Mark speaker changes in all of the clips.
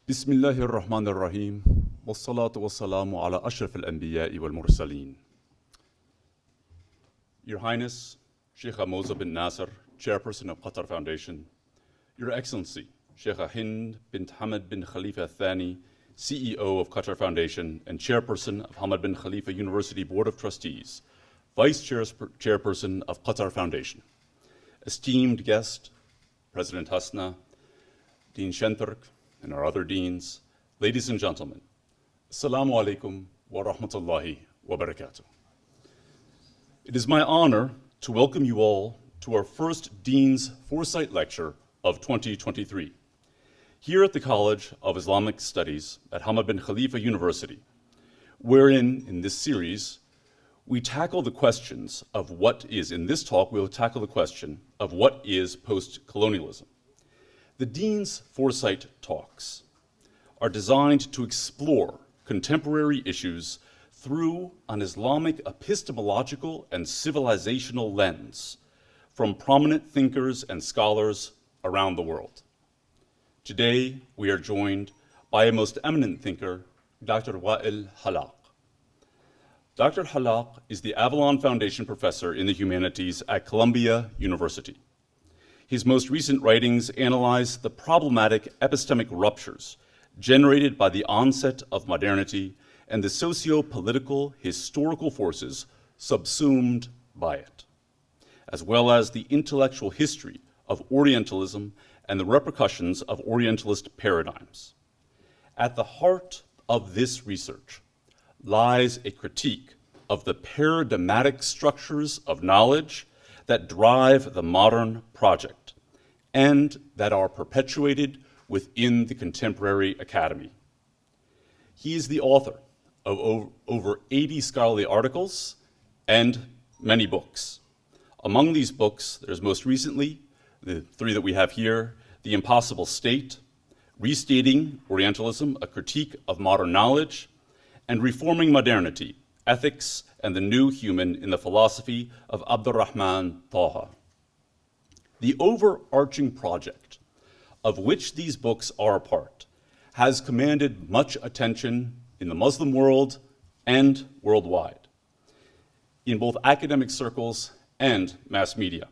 Speaker 1: بسم الله الرحمن الرحيم والصلاة والسلام على أشرف الأنبياء والمرسلين. Your Highness, Sheikh Moza bin Nasser, Chairperson of Qatar Foundation, Your Excellency, Sheikh Hind bint Hamad bin Khalifa Thani, CEO of Qatar Foundation and Chairperson of Hamad bin Khalifa University Board of Trustees, Vice Chairperson of Qatar Foundation, esteemed guest, President Hasna, Dean Shenturk, and our other deans, ladies and gentlemen, Assalamu alaikum wa rahmatullahi wa barakatuh. It is my honor to welcome you all to our first Dean's Foresight Lecture of 2023, here at the College of Islamic Studies at Hamad bin Khalifa University, wherein, in this series, we tackle the questions of what is, in this talk, we'll tackle the question of what is post-colonialism. The Dean's Foresight Talks are designed to explore contemporary issues through an Islamic epistemological and civilizational lens from prominent thinkers and scholars around the world. Today, we are joined by a most eminent thinker, Dr. Wael Hallaq. Dr. Hallaq is the Avalon Foundation Professor in the Humanities at Columbia University. His most recent writings analyze the problematic epistemic ruptures generated by the onset of modernity and the socio-political historical forces subsumed by it, as well as the intellectual history of Orientalism and the repercussions of Orientalist paradigms. At the heart of this research lies a critique of the paradigmatic structures of knowledge that drive the modern project and that are perpetuated within the contemporary academy. He is the author of over 80 scholarly articles and many books. Among these books, there's most recently, the three that we have here, The Impossible State, Restating Orientalism, A Critique of Modern Knowledge, and Reforming Modernity, Ethics and the New Human in the Philosophy of Abdurrahman Taha. The overarching project of which these books are a part has commanded much attention in the Muslim world and worldwide, in both academic circles and mass media.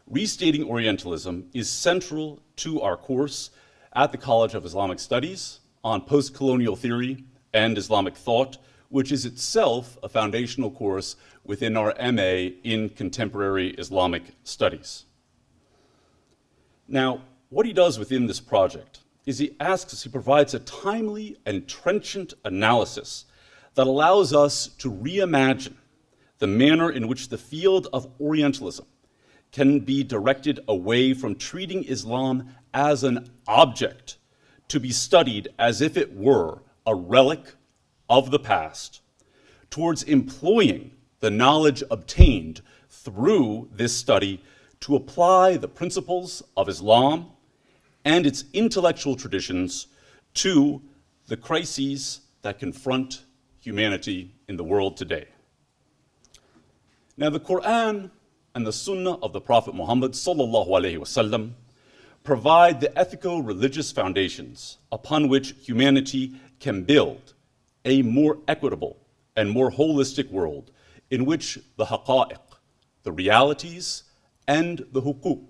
Speaker 1: Restating Orientalism is central to our course at the College of Islamic Studies on post-colonial theory and Islamic thought, which is itself a foundational course within our MA in Contemporary Islamic Studies. Now, what he does within this project is he provides a timely and trenchant analysis that allows us to reimagine the manner in which the field of Orientalism can be directed away from treating Islam as an object to be studied as if it were a relic of the past, towards employing the knowledge obtained through this study to apply the principles of Islam and its intellectual traditions to the crises that confront humanity in the world today. Now, the Quran and the Sunnah of the Prophet Muhammad sallallahu alaihi wasallam provide the ethico-religious foundations upon which humanity can build a more equitable and more holistic world in which the haqa'iq, the realities, and the huquq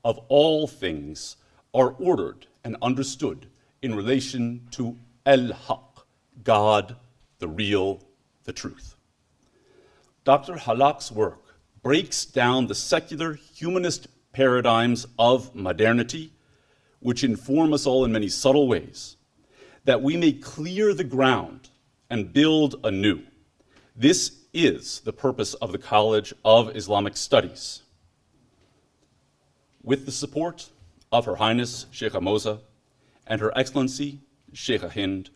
Speaker 1: of all things are ordered and understood in relation to al-haq, God, the real, the truth. Dr. Hallaq's work breaks down the secular humanist paradigms of modernity, which inform us all in many subtle ways, that we may clear the ground and build anew. This is the purpose of the College of Islamic Studies. With the support of Her Highness Sheikh Moza and Her Excellency Sheikh Hind,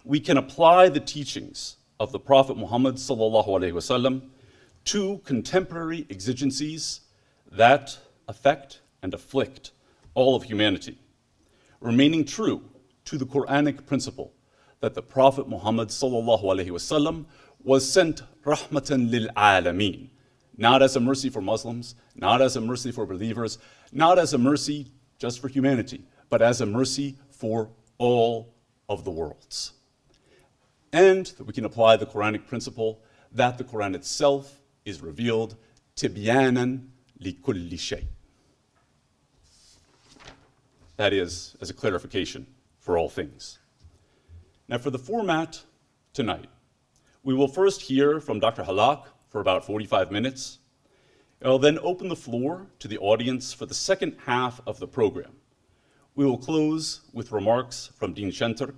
Speaker 1: we can apply the teachings of the Prophet Muhammad sallallahu alaihi wasallam to contemporary exigencies that affect and afflict all of humanity, remaining true to the Quranic principle that the Prophet Muhammad sallallahu alaihi wasallam was sent rahmatan lil alameen, not as a mercy for Muslims, not as a mercy for believers, not as a mercy just for humanity, but as a mercy for all of the worlds. And that we can apply the Quranic principle that the Quran itself is revealed tibyanan likulli shay. That is, as a clarification for all things. Now, for the format tonight, we will first hear from Dr. Hallaq for about 45 minutes. I'll then open the floor to the audience for the second half of the program. We will close with remarks from Dean Shenturk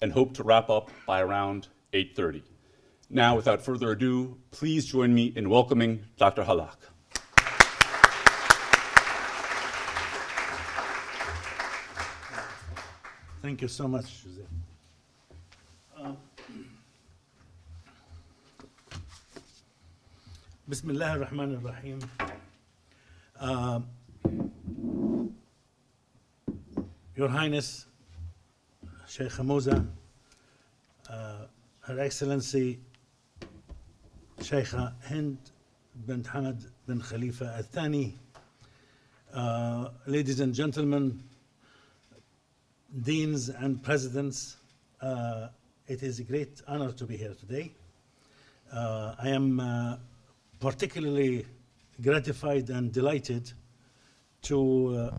Speaker 1: and hope to wrap up by around 8:30. Now, without further ado, please join me in welcoming Dr. Hallaq.
Speaker 2: Thank you so much, Jose. Bismillah ar-Rahman ar-Rahim. Your Highness, Sheikh Hamoza, Her Excellency, Sheikha Hind bint Hamad bin Khalifa al-Thani, ladies and gentlemen, deans and presidents, it is a great honor to be here today. I am particularly gratified and delighted to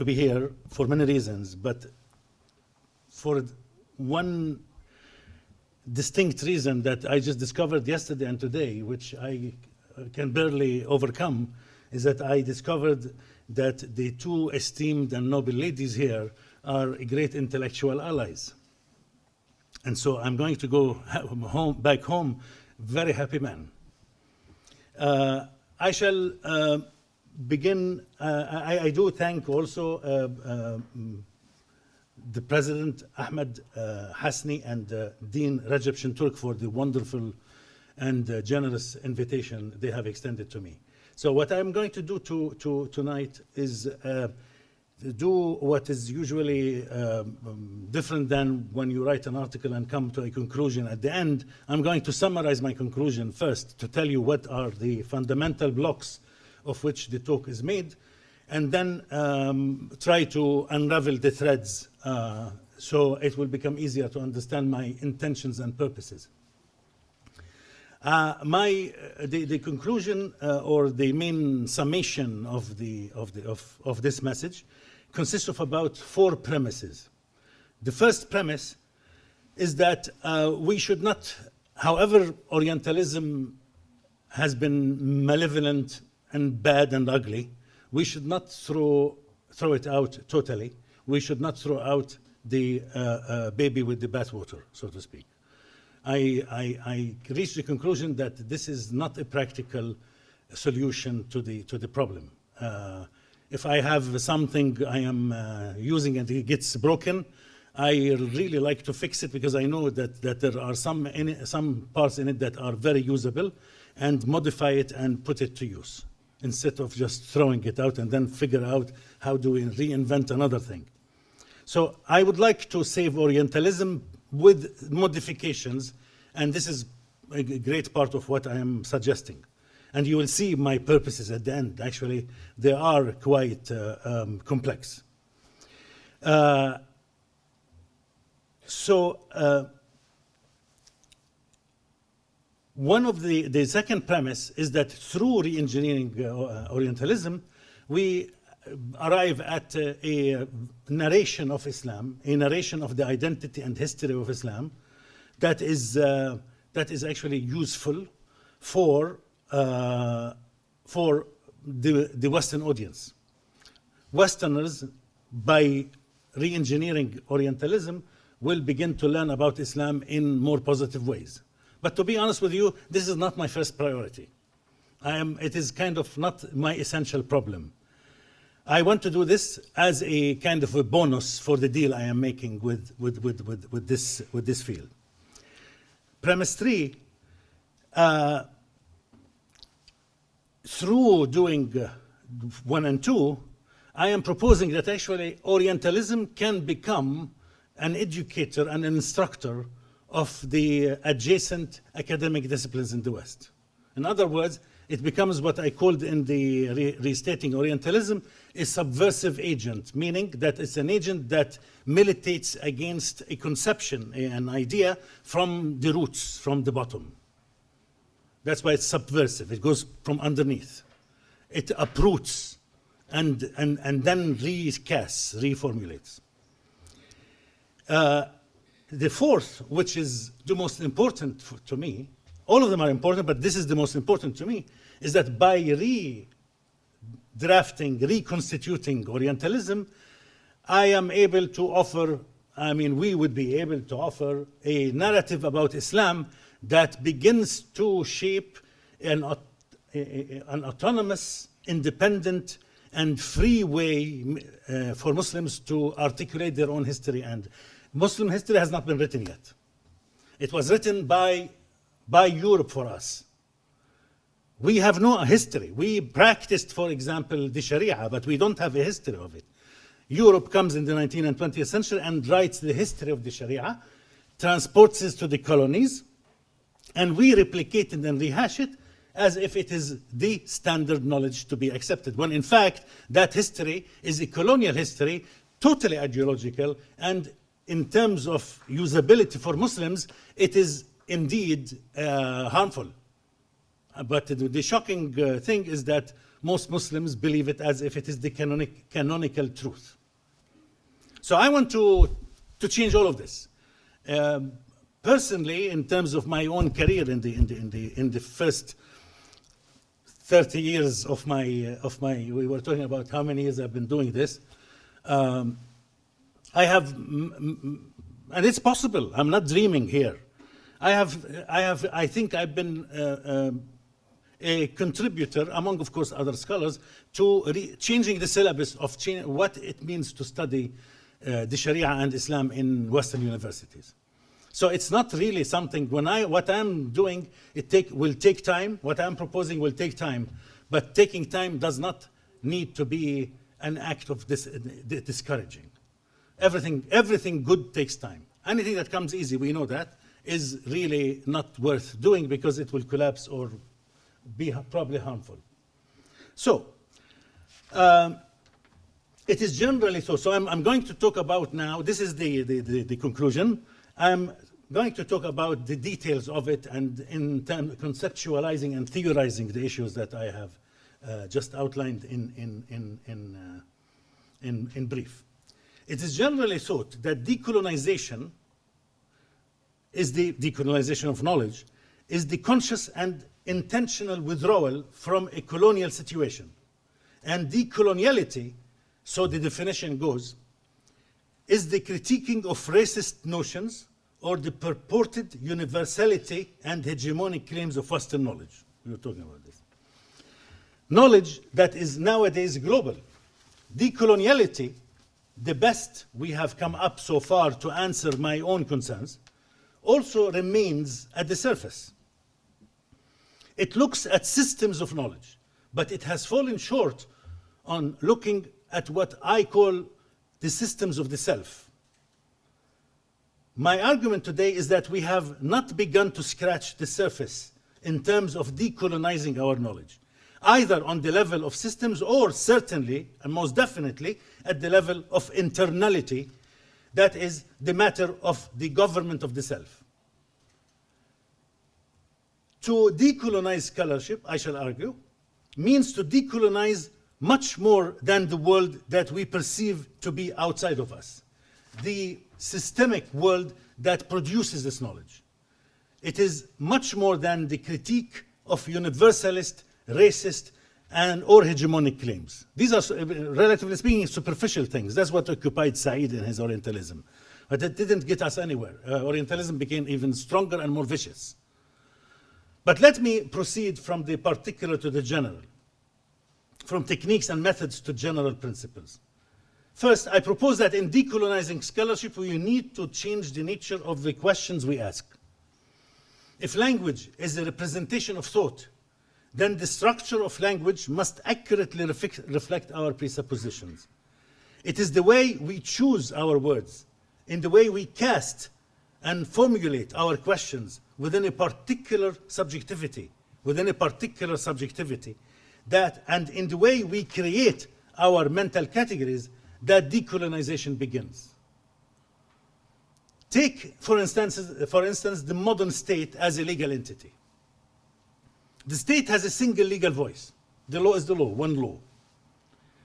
Speaker 2: be here for many reasons, but for one distinct reason that I just discovered yesterday and today, which I can barely overcome, is that I discovered that the two esteemed and noble ladies here are great intellectual allies. And so I'm going to go back home, very happy man. I shall begin, I do thank also the President Ahmed Hasni and Dean Rajab Shenturk for the wonderful and generous invitation they have extended to me. So what I'm going to do tonight is do what is usually different than when you write an article and come to a conclusion at the end. I'm going to summarize my conclusion first to tell you what are the fundamental blocks of which the talk is made, and then try to unravel the threads so it will become easier to understand my intentions and purposes. The conclusion or the main summation of this message consists of about 4 premises. The first premise is that we should not, however Orientalism has been malevolent and bad and ugly, we should not throw it out totally. We should not throw out the baby with the bathwater, so to speak. I reached the conclusion that this is not a practical solution to the problem. If I have something I am using and it gets broken, I really like to fix it because I know that there are some parts in it that are very usable, and modify it and put it to use instead of just throwing it out and then figure out how do we reinvent another thing. So I would like to save Orientalism with modifications, and this is a great part of what I am suggesting. And you will see my purposes at the end. Actually, they are quite complex. One of the second premise is that through re-engineering Orientalism, we arrive at a narration of Islam, a narration of the identity and history of Islam that is actually useful for the Western audience. Westerners, by re-engineering Orientalism, will begin to learn about Islam in more positive ways. But to be honest with you, this is not my first priority. It is kind of not my essential problem. I want to do this as a kind of a bonus for the deal I am making with this field. Premise 3, through doing 1 and 2, I am proposing that actually Orientalism can become an educator and an instructor of the adjacent academic disciplines in the West. In other words, it becomes what I called in the restating Orientalism a subversive agent, meaning that it's an agent that militates against a conception, an idea from the roots, from the bottom. That's why it's subversive. It goes from underneath. It uproots and then recasts, reformulates. The fourth, which is the most important to me, all of them are important, but this is the most important to me, is that by redrafting, reconstituting Orientalism, I am able to offer, we would be able to offer a narrative about Islam that begins to shape an autonomous, independent, and free way for Muslims to articulate their own history. And Muslim history has not been written yet. It was written by Europe for us. We have no history. We practiced, for example, the Sharia, but we don't have a history of it. Europe comes in the 19th and 20th century and writes the history of the Sharia, transports it to the colonies, and we replicate it and rehash it as if it is the standard knowledge to be accepted, when in fact that history is a colonial history, totally ideological, and in terms of usability for Muslims, it is indeed harmful. But the shocking thing is that most Muslims believe it as if it is the canonical truth. So I want to change all of this. Personally, in terms of my own career in the first 30 years of my, we were talking about how many years I've been doing this. I have, and it's possible, I'm not dreaming here. I think I've been a contributor, among, of course, other scholars, to changing the syllabus of what it means to study the Sharia and Islam in Western universities. So it's not really something, what I'm doing, will take time, what I'm proposing will take time, but taking time does not need to be an act of discouraging. Everything good takes time. Anything that comes easy, we know that, is really not worth doing because it will collapse or be probably harmful. So, it is generally so. So I'm going to talk about now, this is the conclusion. I'm going to talk about the details of it and in terms conceptualizing and theorizing the issues that I have just outlined in brief. It is generally thought that decolonization is the decolonization of knowledge, is the conscious and intentional withdrawal from a colonial situation. And decoloniality, so the definition goes, is the critiquing of racist notions or the purported universality and hegemonic claims of Western knowledge. We were talking about this. Knowledge that is nowadays global. Decoloniality, the best we have come up so far to answer my own concerns, also remains at the surface. It looks at systems of knowledge, but it has fallen short on looking at what I call the systems of the self. My argument today is that we have not begun to scratch the surface in terms of decolonizing our knowledge, either on the level of systems or certainly, and most definitely, at the level of internality, that is the matter of the government of the self. To decolonize scholarship, I shall argue, means to decolonize much more than the world that we perceive to be outside of us, the systemic world that produces this knowledge. It is much more than the critique of universalist, racist, or hegemonic claims. These are, relatively speaking, superficial things. That's what occupied Said in his Orientalism. But it didn't get us anywhere. Orientalism became even stronger and more vicious. But let me proceed from the particular to the general, from techniques and methods to general principles. First, I propose that in decolonizing scholarship, we need to change the nature of the questions we ask. If language is a representation of thought, then the structure of language must accurately reflect our presuppositions. It is the way we choose our words, in the way we cast and formulate our questions within a particular subjectivity, within a particular subjectivity, that, and in the way we create our mental categories, that decolonization begins. Take, for instance, the modern state as a legal entity. The state has a single legal voice. The law is the law, one law,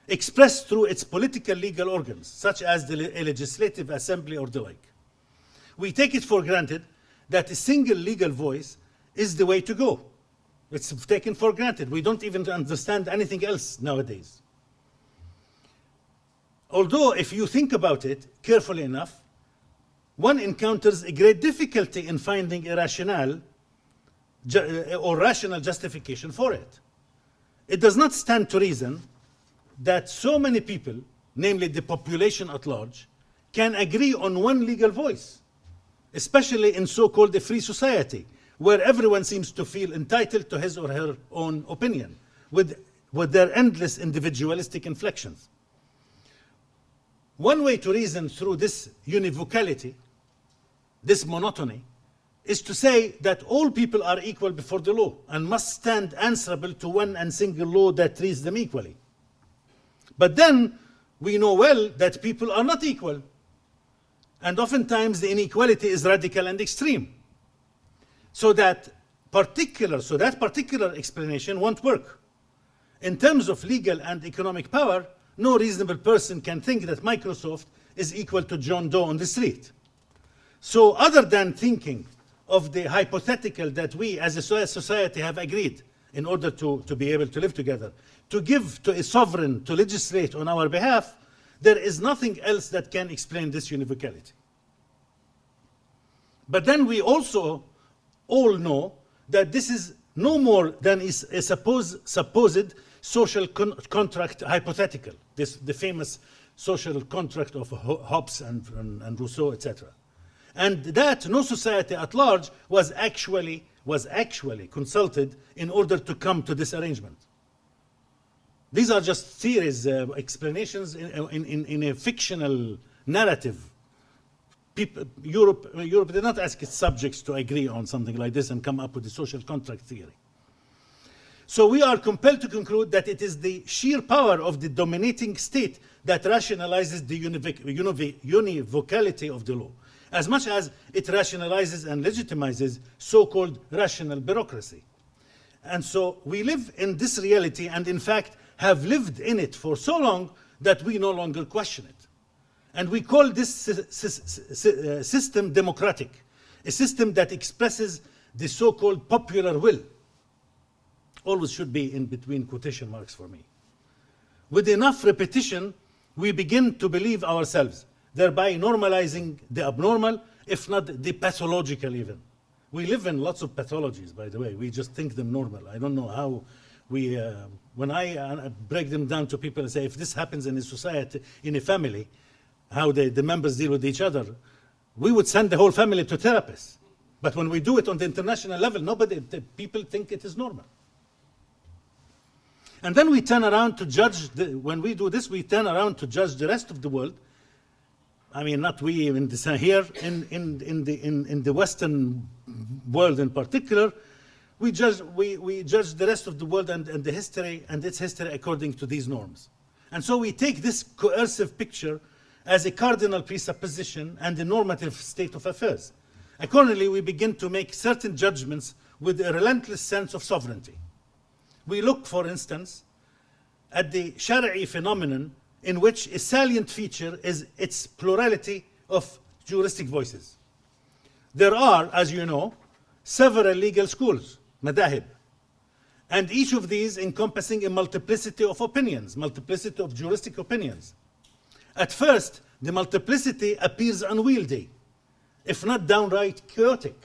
Speaker 2: expressed through its political legal organs, such as the legislative assembly or the like. We take it for granted that a single legal voice is the way to go. It's taken for granted. We don't even understand anything else nowadays. Although, if you think about it carefully enough, one encounters a great difficulty in finding a rationale or rational justification for it. It does not stand to reason that so many people, namely the population at large, can agree on one legal voice, especially in so-called a free society, where everyone seems to feel entitled to his or her own opinion, with their endless individualistic inflections. One way to reason through this univocality, this monotony, is to say that all people are equal before the law and must stand answerable to one and single law that treats them equally. But then we know well that people are not equal, and oftentimes the inequality is radical and extreme. So that particular explanation won't work. In terms of legal and economic power, no reasonable person can think that Microsoft is equal to John Doe on the street. So other than thinking of the hypothetical that we as a society have agreed in order to be able to live together, to give to a sovereign to legislate on our behalf, there is nothing else that can explain this univocality. But then we also all know that this is no more than a supposed social contract hypothetical, the famous social contract of Hobbes and Rousseau, etc. And that no society at large was actually consulted in order to come to this arrangement. These are just theories, explanations in a fictional narrative. Europe did not ask its subjects to agree on something like this and come up with the social contract theory. So we are compelled to conclude that it is the sheer power of the dominating state that rationalizes the univocality of the law, as much as it rationalizes and legitimizes so-called rational bureaucracy. And so we live in this reality, and in fact have lived in it for so long that we no longer question it. And we call this system democratic, a system that expresses the so-called popular will. Always should be in between quotation marks for me. With enough repetition, we begin to believe ourselves, thereby normalizing the abnormal, if not the pathological even. We live in lots of pathologies, by the way. We just think them normal. I don't know how we, when I break them down to people and say, if this happens in a society, in a family, how the members deal with each other, we would send the whole family to therapists. But when we do it on the international level, the people think it is normal. And then we turn around to judge, when we do this, we turn around to judge the rest of the world. I mean, not we in this, here, in the Western world in particular, we judge the rest of the world and the history and its history according to these norms. And so we take this coercive picture as a cardinal presupposition and a normative state of affairs. Accordingly, we begin to make certain judgments with a relentless sense of sovereignty. We look, for instance, at the Shari'i phenomenon, in which a salient feature is its plurality of juristic voices. There are, as you know, several legal schools, madahib, and each of these encompassing a multiplicity of opinions, multiplicity of juristic opinions. At first, the multiplicity appears unwieldy, if not downright chaotic,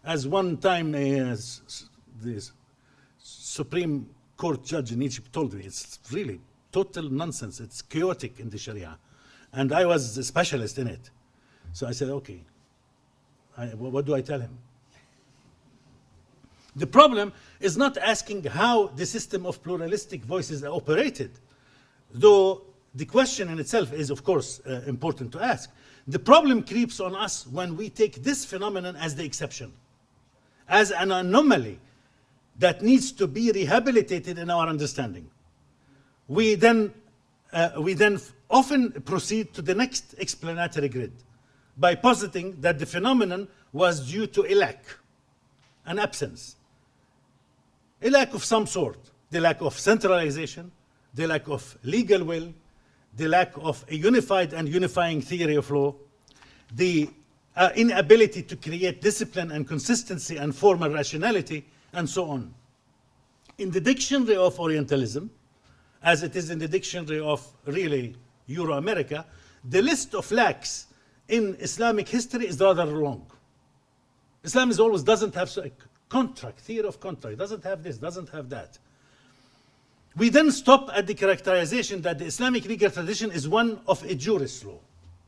Speaker 2: as one time the Supreme Court judge in Egypt told me. It's really total nonsense. It's chaotic in the Sharia. And I was a specialist in it. So I said, okay, what do I tell him? The problem is not asking how the system of pluralistic voices are operated, though the question in itself is, of course, important to ask. The problem creeps on us when we take this phenomenon as the exception, as an anomaly, that needs to be rehabilitated in our understanding. We then often proceed to the next explanatory grid by positing that the phenomenon was due to a lack, an absence, a lack of some sort, the lack of centralization, the lack of legal will, the lack of a unified and unifying theory of law, the inability to create discipline and consistency and formal rationality, and so on. In the dictionary of Orientalism, as it is in the dictionary of really Euro-America, the list of lacks in Islamic history is rather long. Islam is always doesn't have a contract, theory of contract, doesn't have this, doesn't have that. We then stop at the characterization that the Islamic legal tradition is one of a jurist law,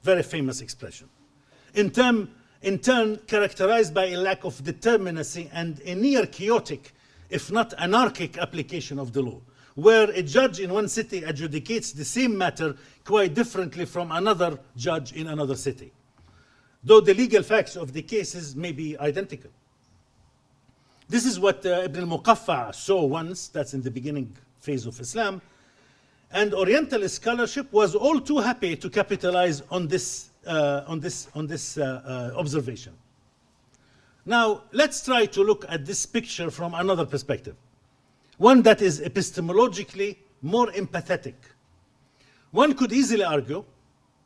Speaker 2: very famous expression. In turn, characterized by a lack of determinacy and a near chaotic, if not anarchic, application of the law, where a judge in one city adjudicates the same matter quite differently from another judge in another city, though the legal facts of the cases may be identical. This is what Ibn al-Muqaffa saw once, that's in the beginning phase of Islam, and Orientalist scholarship was all too happy to capitalize on this observation. Now, let's try to look at this picture from another perspective, one that is epistemologically more empathetic. One could easily argue,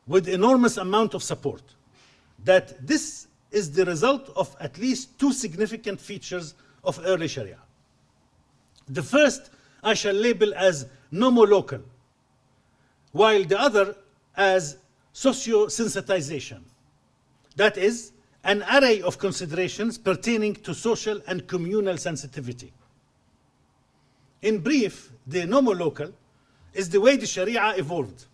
Speaker 2: with enormous amount of support, that this is the result of at least two significant features of early Sharia. The first I shall label as nomolocal, while the other as socio-sensitization. That is, an array of considerations pertaining to social and communal sensitivity. In brief, the nomolocal is the way the Sharia evolved,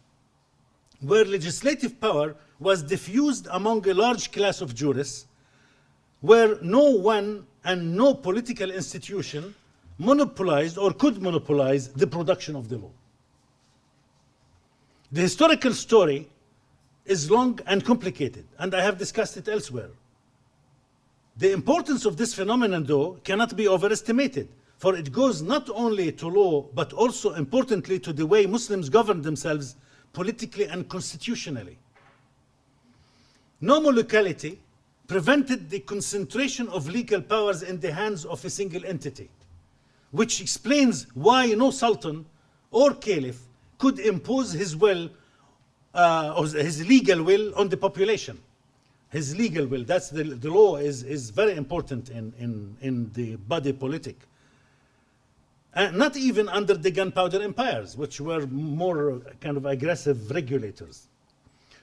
Speaker 2: where legislative power was diffused among a large class of jurists, where no one and no political institution monopolized or could monopolize the production of the law. The historical story is long and complicated, and I have discussed it elsewhere. The importance of this phenomenon, though, cannot be overestimated, for it goes not only to law, but also importantly to the way Muslims govern themselves politically and constitutionally. Nomolocality prevented the concentration of legal powers in the hands of a single entity, which explains why no sultan or caliph could impose his will, or his legal will on the population. His legal will, that's the law is very important in the body politic. And not even under the gunpowder empires, which were more kind of aggressive regulators.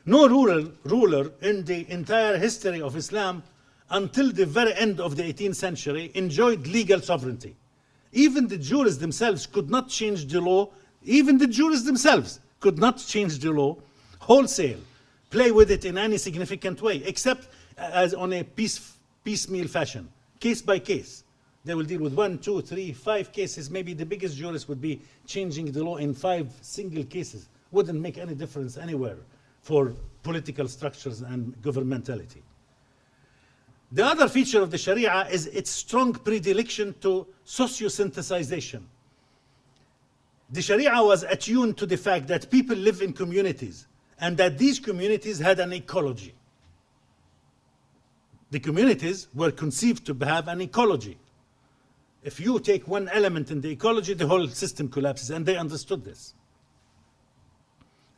Speaker 2: No ruler in the entire history of Islam until the very end of the 18th century enjoyed legal sovereignty. Even the jurists themselves could not change the law. Even the jurists themselves could not change the law wholesale, play with it in any significant way, except as on a piecemeal fashion, case by case. They will deal with 1, 2, 3, 5 cases. Maybe the biggest jurist would be changing the law in 5 single cases. Wouldn't make any difference anywhere for political structures and governmentality. The other feature of the Sharia is its strong predilection to socio-synthesization. The Sharia was attuned to the fact that people live in communities and that these communities had an ecology. The communities were conceived to have an ecology. If you take one element in the ecology, the whole system collapses, and they understood this.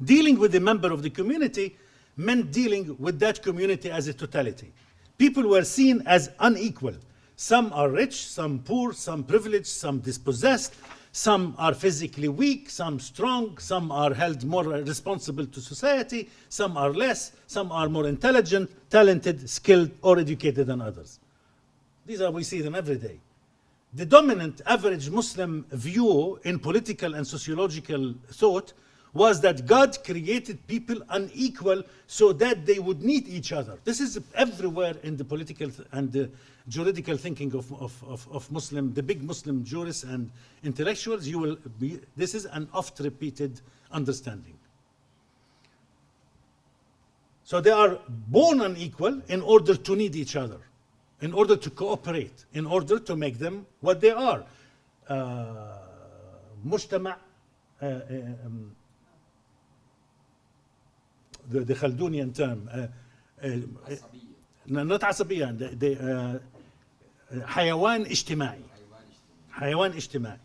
Speaker 2: Dealing with a member of the community meant dealing with that community as a totality. People were seen as unequal. Some are rich, some poor, some privileged, some dispossessed, some are physically weak, some strong, some are held more responsible to society, some are less, some are more intelligent, talented, skilled, or educated than others. These are, we see them every day. The dominant average Muslim view in political and sociological thought was that God created people unequal so that they would need each other. This is everywhere in the political and the juridical thinking of Muslim, the big Muslim jurists and intellectuals. This is an oft-repeated understanding. So they are born unequal in order to need each other, in order to cooperate, in order to make them what they are. مجتمع the Khaldunian term not عصبية حيوان اجتماعي حيوان اجتماعي.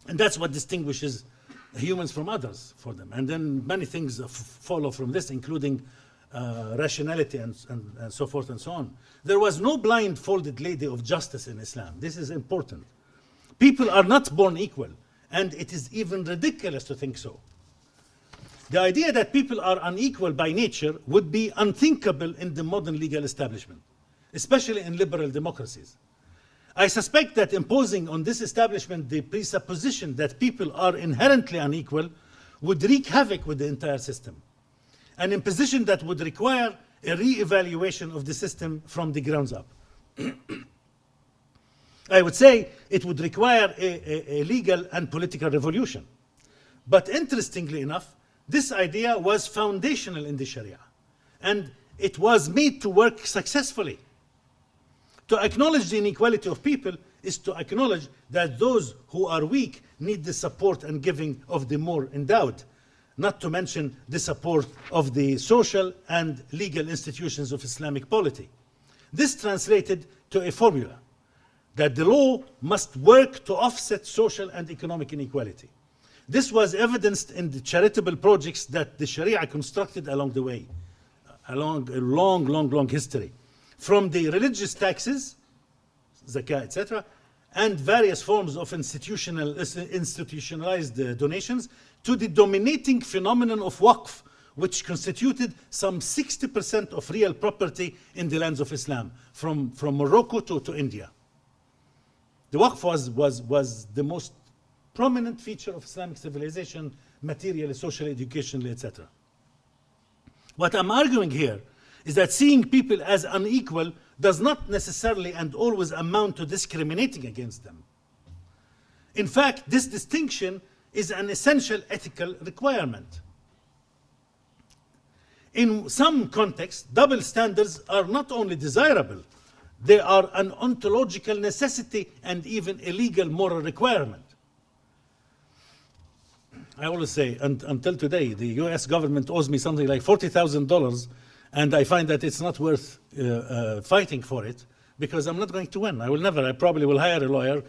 Speaker 2: And that's what distinguishes humans from others for them. And then many things follow from this, including rationality and so forth and so on. There was no blindfolded lady of justice in Islam. This is important. People are not born equal, and it is even ridiculous to think so. The idea that people are unequal by nature would be unthinkable in the modern legal establishment, especially in liberal democracies. I suspect that imposing on this establishment the presupposition that people are inherently unequal would wreak havoc with the entire system, an imposition that would require a re-evaluation of the system from the grounds up. I would say it would require a legal and political revolution. But interestingly enough, this idea was foundational in the Sharia, and it was made to work successfully. To acknowledge the inequality of people is to acknowledge that those who are weak need the support and giving of the more endowed, not to mention the support of the social and legal institutions of Islamic polity. This translated to a formula that the law must work to offset social and economic inequality. This was evidenced in the charitable projects that the Sharia constructed along the way, along a long history. From the religious taxes, zakah, etc., and various forms of institutionalized donations, to the dominating phenomenon of waqf, which constituted some 60% of real property in the lands of Islam, from Morocco to India. The waqf was the most prominent feature of Islamic civilization, materially, socially, educationally, etc. What I'm arguing here is that seeing people as unequal does not necessarily and always amount to discriminating against them. In fact, this distinction is an essential ethical requirement. In some contexts, double standards are not only desirable, they are an ontological necessity and even a legal moral requirement. I always say, until today, the US government owes me something like $40,000, and I find that it's not worth fighting for it, because I'm not going to win. I probably will hire a lawyer,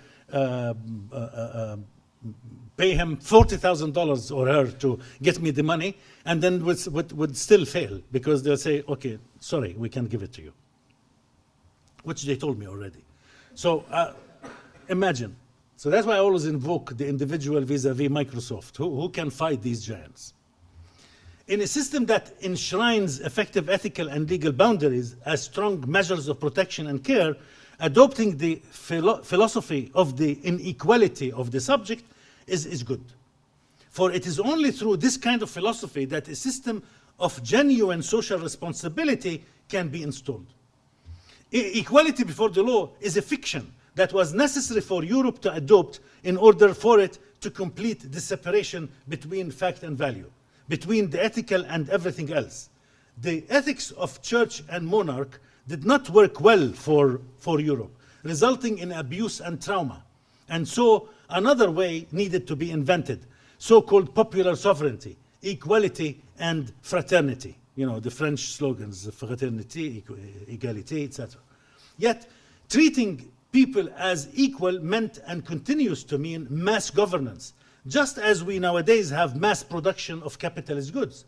Speaker 2: pay him $40,000 or her to get me the money, and then would still fail, because they'll say, okay, sorry, we can't give it to you, which they told me already. So imagine. So that's why I always invoke the individual vis-a-vis Microsoft, who can fight these giants. In a system that enshrines effective ethical and legal boundaries as strong measures of protection and care, adopting the philosophy of the inequality of the subject is good. For it is only through this kind of philosophy that a system of genuine social responsibility can be installed. Equality before the law is a fiction that was necessary for Europe to adopt in order for it to complete the separation between fact and value, between the ethical and everything else. The ethics of church and monarch did not work well for Europe, resulting in abuse and trauma. And so another way needed to be invented, so-called popular sovereignty, equality, and fraternity. You know, the French slogans, fraternité, égalité, etc. Yet, treating people as equal meant and continues to mean mass governance, just as we nowadays have mass production of capitalist goods.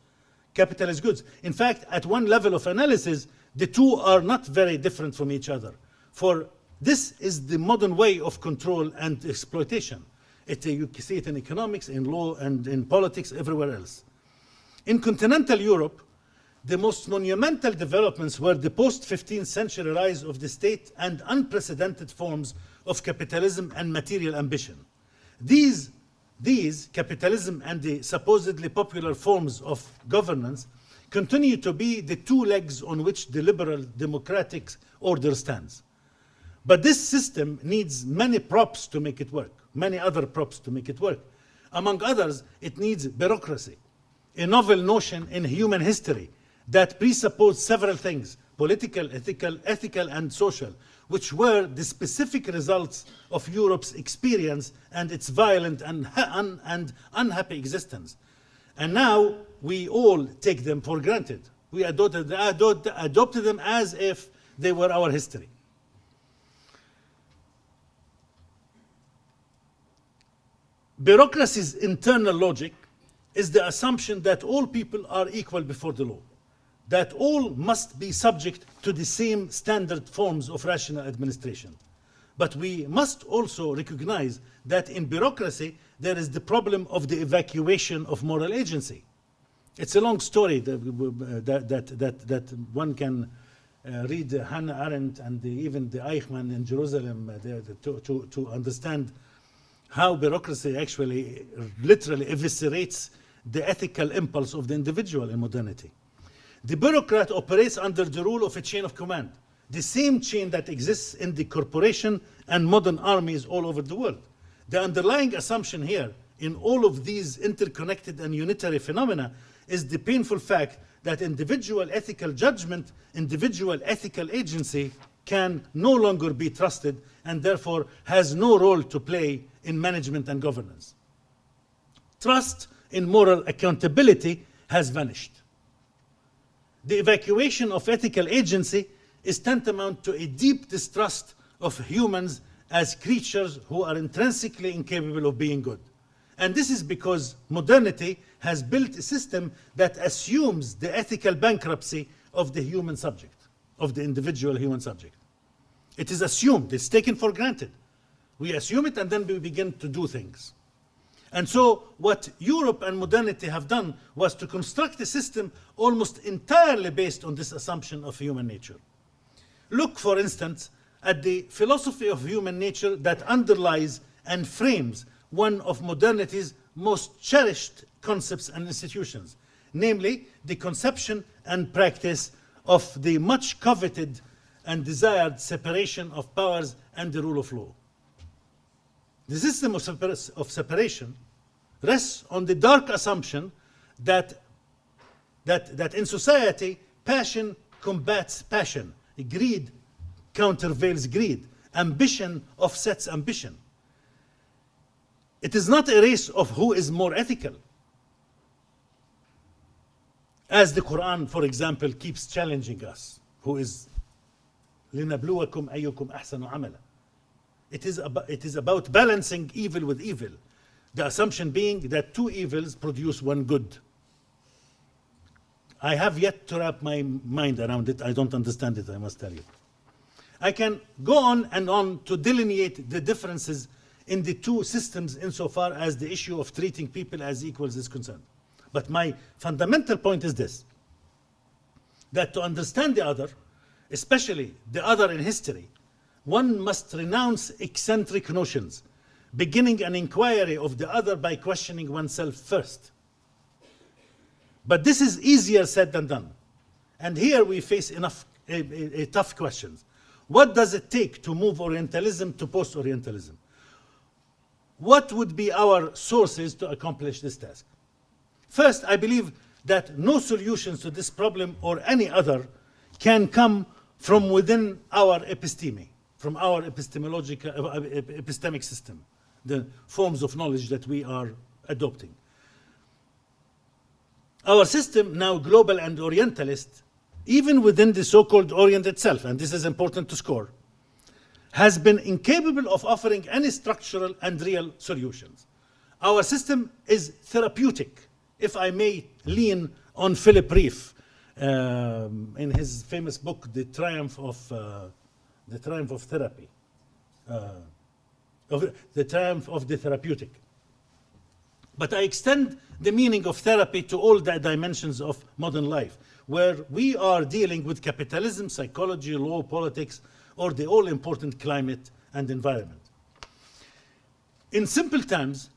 Speaker 2: In fact, at one level of analysis, the two are not very different from each other. For this is the modern way of control and exploitation. You can see it in economics, in law, and in politics, everywhere else. In continental Europe, the most monumental developments were the post-15th century rise of the state and unprecedented forms of capitalism and material ambition. These capitalism and the supposedly popular forms of governance continue to be the two legs on which the liberal democratic order stands. But this system needs many props to make it work, many other props to make it work. Among others, it needs bureaucracy, a novel notion in human history that presupposes several things: political, ethical, and social, which were the specific results of Europe's experience and its violent and unhappy existence. And now we all take them for granted. We adopted them as if they were our history. Bureaucracy's internal logic is the assumption that all people are equal before the law, that all must be subject to the same standard forms of rational administration. But we must also recognize that in bureaucracy, there is the problem of the evacuation of moral agency. It's a long story that one can read Hannah Arendt and even the Eichmann in Jerusalem to understand how bureaucracy actually literally eviscerates the ethical impulse of the individual in modernity. The bureaucrat operates under the rule of a chain of command, the same chain that exists in the corporation and modern armies all over the world. The underlying assumption here in all of these interconnected and unitary phenomena is the painful fact that individual ethical judgment, individual ethical agency can no longer be trusted and therefore has no role to play in management and governance. Trust in moral accountability has vanished. The evacuation of ethical agency is tantamount to a deep distrust of humans as creatures who are intrinsically incapable of being good. And this is because modernity has built a system that assumes the ethical bankruptcy of the human subject, of the individual human subject. It is assumed, it's taken for granted. We assume it and then we begin to do things. And so what Europe and modernity have done was to construct a system almost entirely based on this assumption of human nature. Look, for instance, at the philosophy of human nature that underlies and frames one of modernity's most cherished concepts and institutions, namely the conception and practice of the much coveted and desired separation of powers and the rule of law. The system of separation rests on the dark assumption that in society, passion combats passion, greed countervails greed, ambition offsets ambition. It is not a race of who is more ethical, as the Quran, for example, keeps challenging us, who is لِنَبْلُوَكُمْ أَيُّكُمْ أَحْسَنُ عَمَلًا. It is about balancing evil with evil. The assumption being that two evils produce one good. I have yet to wrap my mind around it. I don't understand it, I must tell you. I can go on and on to delineate the differences in the two systems insofar as the issue of treating people as equals is concerned. But my fundamental point is this, that to understand the other, especially the other in history, one must renounce eccentric notions, beginning an inquiry of the other by questioning oneself first. But this is easier said than done. And here we face a tough question. What does it take to move Orientalism to post-Orientalism? What would be our sources to accomplish this task? First, I believe that no solutions to this problem or any other can come from within our episteme, from our epistemic system, the forms of knowledge that we are adopting. Our system, now global and Orientalist, even within the so-called Orient itself, and this is important to score, has been incapable of offering any structural and real solutions. Our system is therapeutic, if I may lean on Philip Reef in his famous book, The Triumph of Therapy, The Triumph of the Therapeutic. But I extend the meaning of therapy to all the dimensions of modern life, where we are dealing with capitalism, psychology, law, politics, or the all-important climate and environment. In simple terms,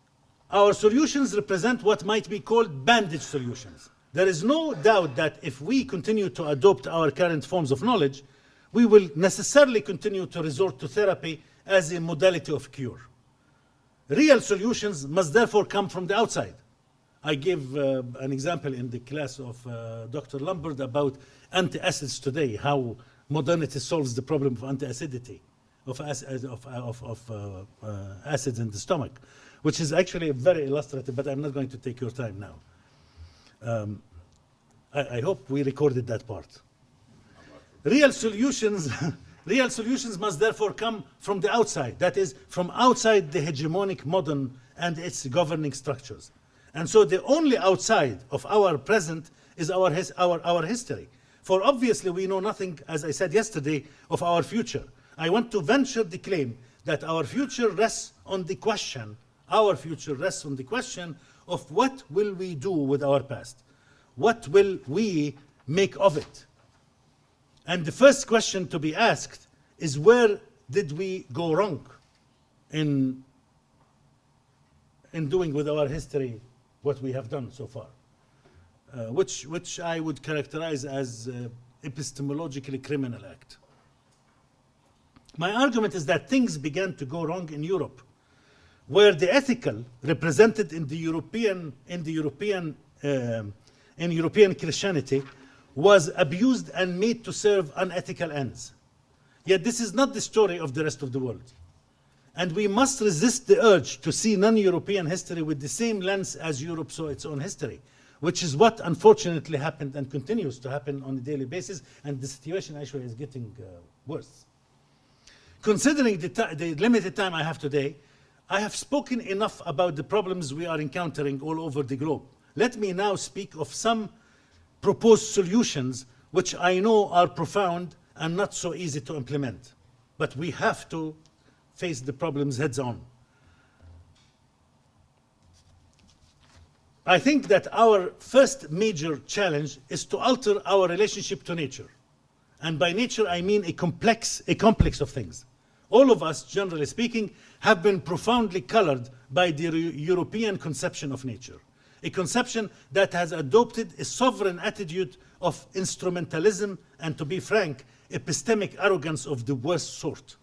Speaker 2: our solutions represent what might be called bandage solutions. There is no doubt that if we continue to adopt our current forms of knowledge, we will necessarily continue to resort to therapy as a modality of cure. Real solutions must therefore come from the outside. I gave an example in the class of Dr. Lombard about antacids today, how modernity solves the problem of anti-acidity, of acids in the stomach, which is actually very illustrative, but I'm not going to take your time now. I hope we recorded that part. Real solutions must therefore come from the outside, that is, from outside the hegemonic modern and its governing structures. And so the only outside of our present is our history. For obviously we know nothing, as I said yesterday, of our future. I want to venture the claim that our future rests on the question, of what will we do with our past? What will we make of it? And the first question to be asked is, where did we go wrong in doing with our history what we have done so far, which I would characterize as epistemologically criminal act. My argument is that things began to go wrong in Europe, where the ethical represented in European Christianity was abused and made to serve unethical ends. Yet this is not the story of the rest of the world. And we must resist the urge to see non-European history with the same lens as Europe saw its own history, which is what unfortunately happened and continues to happen on a daily basis, and the situation actually is getting worse. Considering the limited time I have today, I have spoken enough about the problems we are encountering all over the globe. Let me now speak of some proposed solutions which I know are profound and not so easy to implement, but we have to face the problems heads on. I think that our first major challenge is to alter our relationship to nature. And by nature, I mean a complex of things. All of us, generally speaking, have been profoundly colored by the European conception of nature, a conception that has adopted a sovereign attitude of instrumentalism and, to be frank, epistemic arrogance of the worst sort.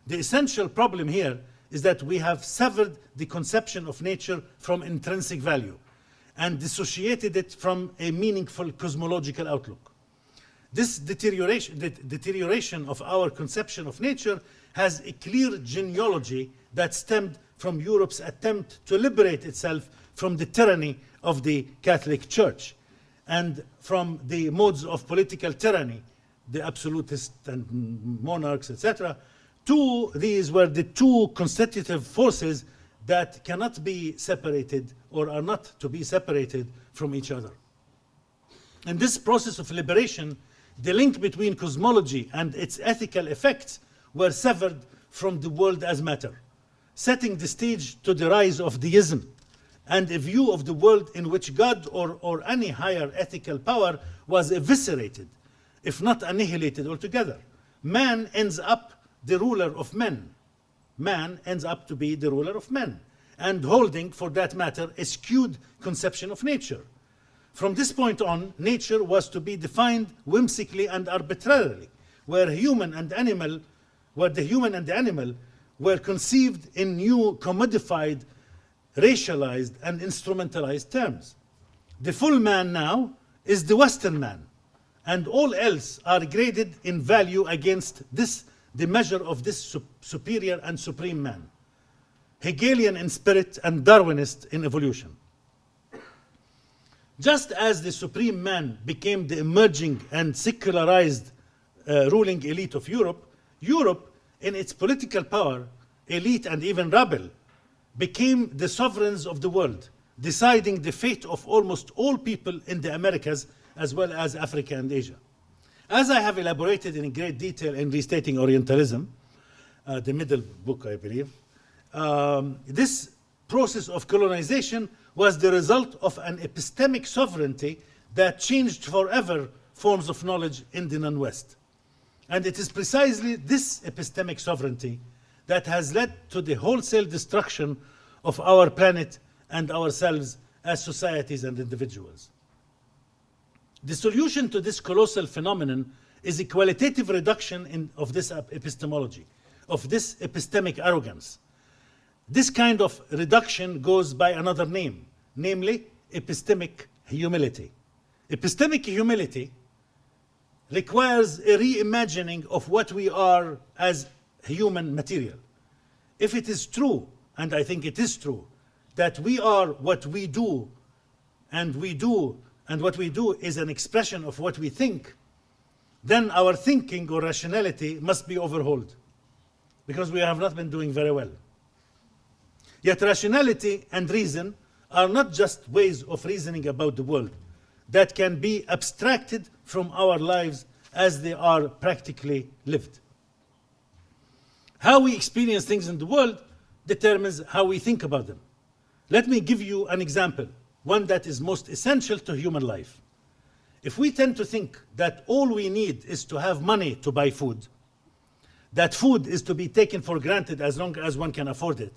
Speaker 2: The essential problem here is that we have severed the conception of nature from intrinsic value and dissociated it from a meaningful cosmological outlook. This deterioration of our conception of nature has a clear genealogy that stemmed from Europe's attempt to liberate itself from the tyranny of the Catholic Church and from the modes of political tyranny, the absolutists and monarchs, etc. These were the two constitutive forces that cannot be separated or are not to be separated from each other. In this process of liberation, the link between cosmology and its ethical effects were severed from the world as matter, setting the stage to the rise of deism and a view of the world in which God or any higher ethical power was eviscerated, if not annihilated altogether. Man ends up the ruler of men. Man ends up to be the ruler of men, and holding, for that matter, a skewed conception of nature. From this point on, nature was to be defined whimsically and arbitrarily, where the human and the animal were conceived in new, commodified, racialized, and instrumentalized terms. The full man now is the Western man, and all else are graded in value against the measure of this superior and supreme man, Hegelian in spirit and Darwinist in evolution. Just as the supreme man became the emerging and secularized ruling elite of Europe, Europe, in its political power, elite and even rabble, became the sovereigns of the world, deciding the fate of almost all people in the Americas as well as Africa and Asia. As I have elaborated in great detail in Restating Orientalism, the middle book, I believe, this process of colonization was the result of an epistemic sovereignty that changed forever forms of knowledge in the non-West. And it is precisely this epistemic sovereignty that has led to the wholesale destruction of our planet and ourselves as societies and individuals. The solution to this colossal phenomenon is a qualitative reduction of this epistemology, of this epistemic arrogance. This kind of reduction goes by another name, namely epistemic humility. Epistemic humility requires a reimagining of what we are as human material. If it is true, and I think it is true, that we are what we do, and what we do is an expression of what we think, then our thinking or rationality must be overhauled, because we have not been doing very well. Yet rationality and reason are not just ways of reasoning about the world that can be abstracted from our lives as they are practically lived. How we experience things in the world determines how we think about them. Let me give you an example, one that is most essential to human life. If we tend to think that all we need is to have money to buy food, that food is to be taken for granted as long as one can afford it,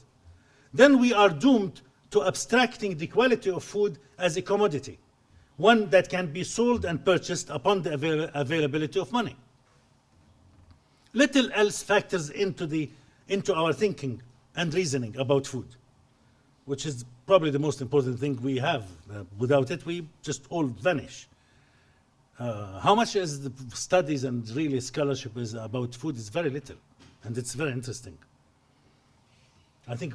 Speaker 2: then we are doomed to abstracting the quality of food as a commodity, one that can be sold and purchased upon the availability of money. Little else factors into our thinking and reasoning about food, which is probably the most important thing we have. Without it, we just all vanish. How much is the studies and really scholarship is about food is very little, and it's very interesting. I think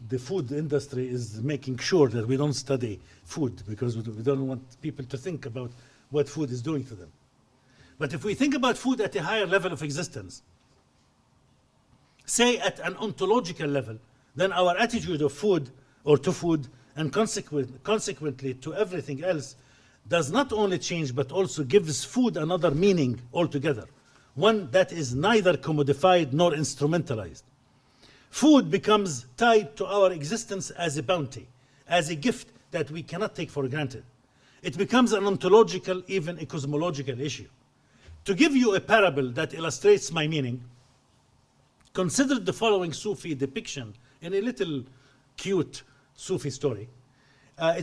Speaker 2: the food industry is making sure that we don't study food because we don't want people to think about what food is doing to them. But if we think about food at a higher level of existence, say at an ontological level, then our attitude of food or to food and consequently to everything else does not only change but also gives food another meaning altogether, one that is neither commodified nor instrumentalized. Food becomes tied to our existence as a bounty, as a gift that we cannot take for granted. It becomes an ontological, even a cosmological issue. To give you a parable that illustrates my meaning, consider the following Sufi depiction in a little cute Sufi story. A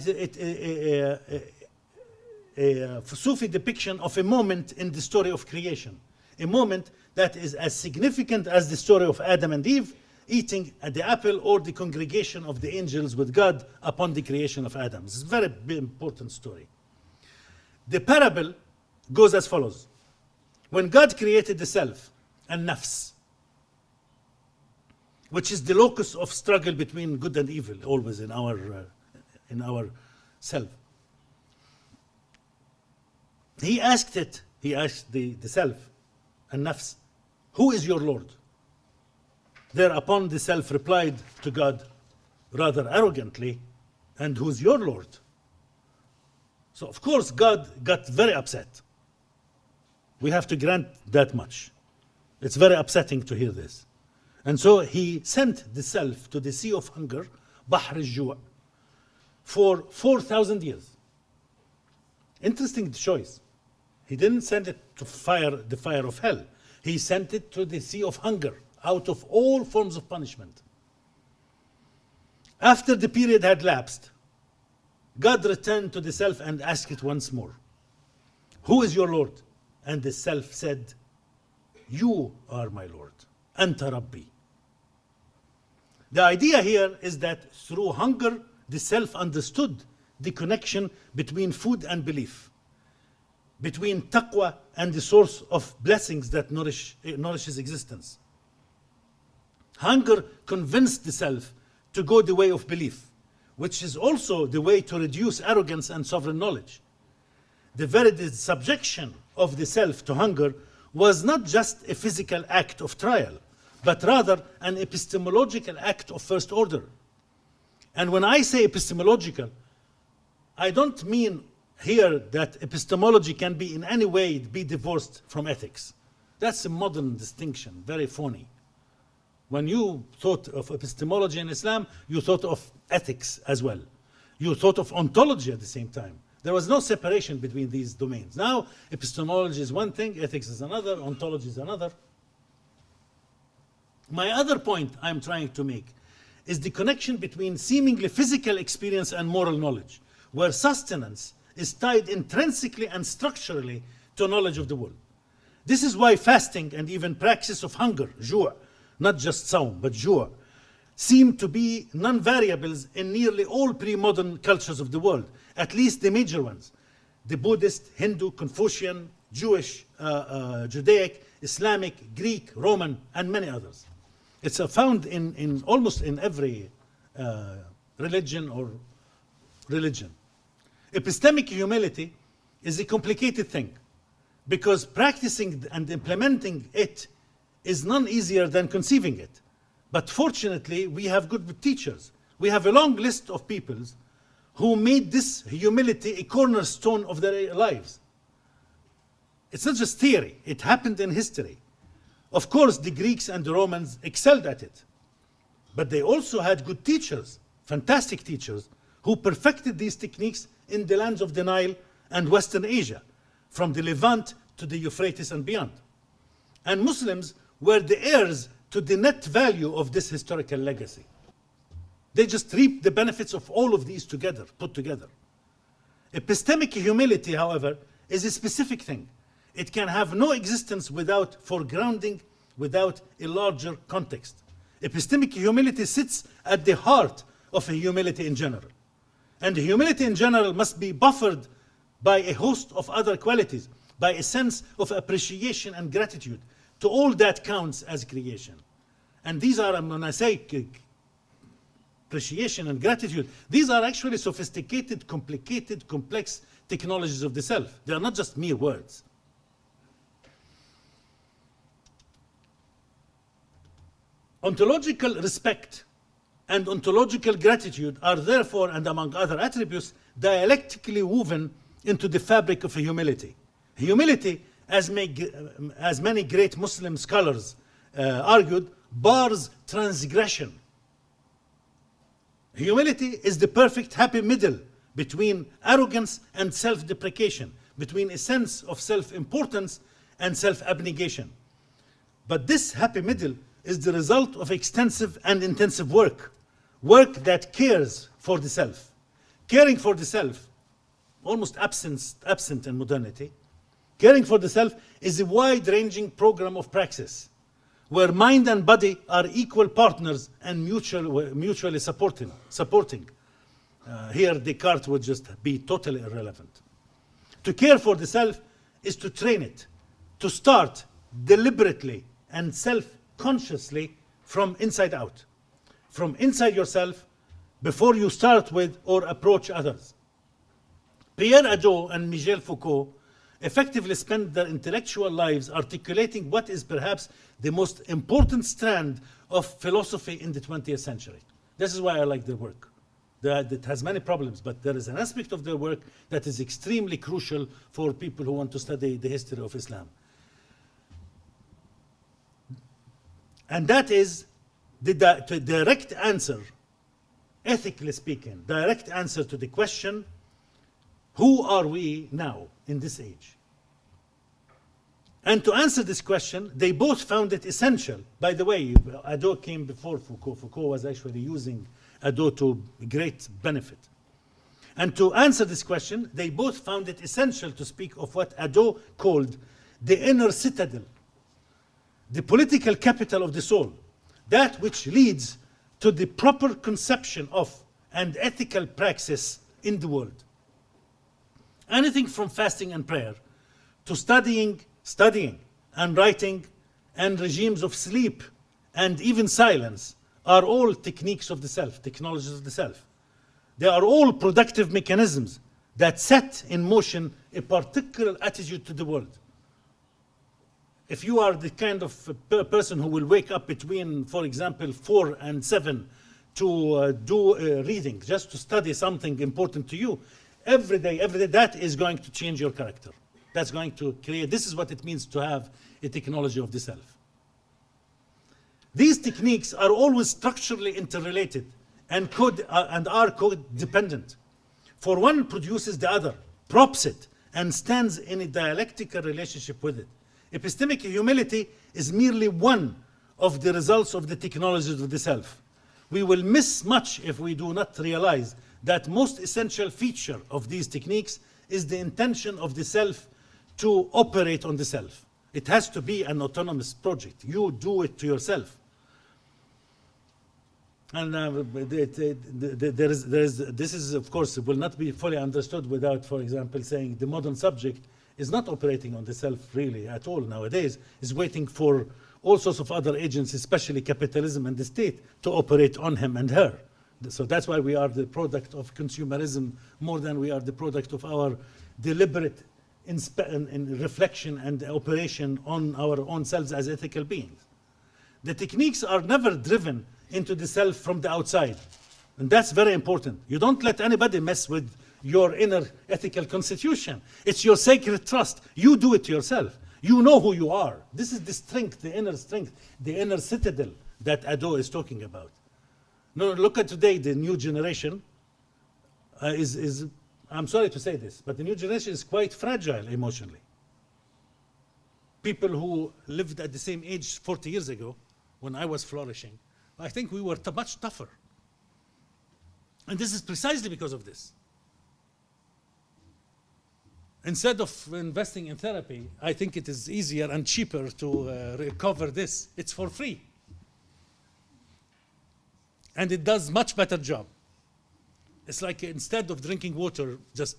Speaker 2: Sufi depiction of a moment in the story of creation, a moment that is as significant as the story of Adam and Eve eating at the apple or the congregation of the angels with God upon the creation of Adam. It's a very important story. The parable goes as follows. When God created the self and nafs, which is the locus of struggle between good and evil always in our self, he asked the self and nafs, who is your Lord? Thereupon the self replied to God rather arrogantly, and who's your Lord? So of course God got very upset. We have to grant that much. It's very upsetting to hear this. And so he sent the self to the sea of hunger, Bahr al-Ju', for 4,000 years. Interesting choice. He didn't send it to the fire of hell. He sent it to the sea of hunger, out of all forms of punishment. After the period had lapsed, God returned to the self and asked it once more, who is your Lord? And the self said, you are my Lord, Anta Rabbi. The idea here is that through hunger, the self understood the connection between food and belief, between taqwa and the source of blessings that nourishes existence. Hunger convinced the self to go the way of belief, which is also the way to reduce arrogance and sovereign knowledge. The very subjection of the self to hunger was not just a physical act of trial, but rather an epistemological act of first order. And when I say epistemological, I don't mean here that epistemology can be in any way be divorced from ethics. That's a modern distinction, very phony. When you thought of epistemology in Islam, you thought of ethics as well. You thought of ontology at the same time. There was no separation between these domains. Now, epistemology is one thing, ethics is another, ontology is another. My other point I'm trying to make is the connection between seemingly physical experience and moral knowledge, where sustenance is tied intrinsically and structurally to knowledge of the world. This is why fasting and even practice of hunger, ju', not just sawm, but ju', seem to be non-variables in nearly all pre-modern cultures of the world, at least the major ones: the Buddhist, Hindu, Confucian, Jewish, Judaic, Islamic, Greek, Roman, and many others. It's found in almost in every religion or religion. Epistemic humility is a complicated thing, because practicing and implementing it is none easier than conceiving it. But fortunately, we have good teachers. We have a long list of peoples who made this humility a cornerstone of their lives. It's not just theory, it happened in history. Of course, the Greeks and the Romans excelled at it, but they also had good teachers, fantastic teachers, who perfected these techniques in the lands of the Nile and Western Asia, from the Levant to the Euphrates and beyond. And Muslims were the heirs to the net value of this historical legacy. They just reaped the benefits of all of these together, put together. Epistemic humility, however, is a specific thing. It can have no existence without foregrounding, without a larger context. Epistemic humility sits at the heart of a humility in general. And humility in general must be buffered by a host of other qualities, by a sense of appreciation and gratitude to all that counts as creation. And these are, when I say appreciation and gratitude, these are actually sophisticated, complicated, complex technologies of the self. They are not just mere words. Ontological respect and ontological gratitude are therefore, and among other attributes, dialectically woven into the fabric of humility. Humility, as many great Muslim scholars argued, bars transgression. Humility is the perfect happy middle between arrogance and self-deprecation, between a sense of self-importance and self-abnegation. But this happy middle is the result of extensive and intensive work that cares for the self. Caring for the self, almost absent in modernity, caring for the self is a wide-ranging program of praxis, where mind and body are equal partners and mutually supporting. Here, Descartes would just be totally irrelevant. To care for the self is to train it, to start deliberately and self-consciously from inside out, from inside yourself before you start with or approach others. Pierre Hadot and Michel Foucault effectively spent their intellectual lives articulating what is perhaps the most important strand of philosophy in the 20th century. This is why I like their work. It has many problems, but there is an aspect of their work that is extremely crucial for people who want to study the history of Islam. And that is the direct answer, ethically speaking, direct answer to the question, who are we now in this age? And to answer this question, they both found it essential. By the way, Hadot came before Foucault. Foucault was actually using Hadot to great benefit. And to answer this question, they both found it essential to speak of what Hadot called the inner citadel, the political capital of the soul, that which leads to the proper conception of and ethical praxis in the world. Anything from fasting and prayer to studying and writing and regimes of sleep and even silence are all techniques of the self, technologies of the self. They are all productive mechanisms that set in motion a particular attitude to the world. If you are the kind of person who will wake up between, for example, 4 and 7 to do reading, just to study something important to you, every day, that is going to change your character. That's going to create, this is what it means to have a technology of the self. These techniques are always structurally interrelated and are codependent. For one produces the other, props it, and stands in a dialectical relationship with it. Epistemic humility is merely one of the results of the technologies of the self. We will miss much if we do not realize that most essential feature of these techniques is the intention of the self to operate on the self. It has to be an autonomous project. You do it to yourself. And this is, of course, will not be fully understood without, for example, saying the modern subject is not operating on the self really at all nowadays, is waiting for all sorts of other agents, especially capitalism and the state, to operate on him and her. So that's why we are the product of consumerism more than we are the product of our deliberate in reflection and operation on our own selves as ethical beings. The techniques are never driven into the self from the outside. And that's very important. You don't let anybody mess with your inner ethical constitution. It's your sacred trust. You do it yourself. You know who you are. This is the strength, the inner citadel that Ado is talking about. No, look at today, the new generation I'm sorry to say this, but the new generation is quite fragile emotionally. People who lived at the same age 40 years ago, when I was flourishing, I think we were much tougher. And this is precisely because of this. Instead of investing in therapy, I think it is easier and cheaper to recover this. It's for free. And it does much better job. It's like instead of drinking water, just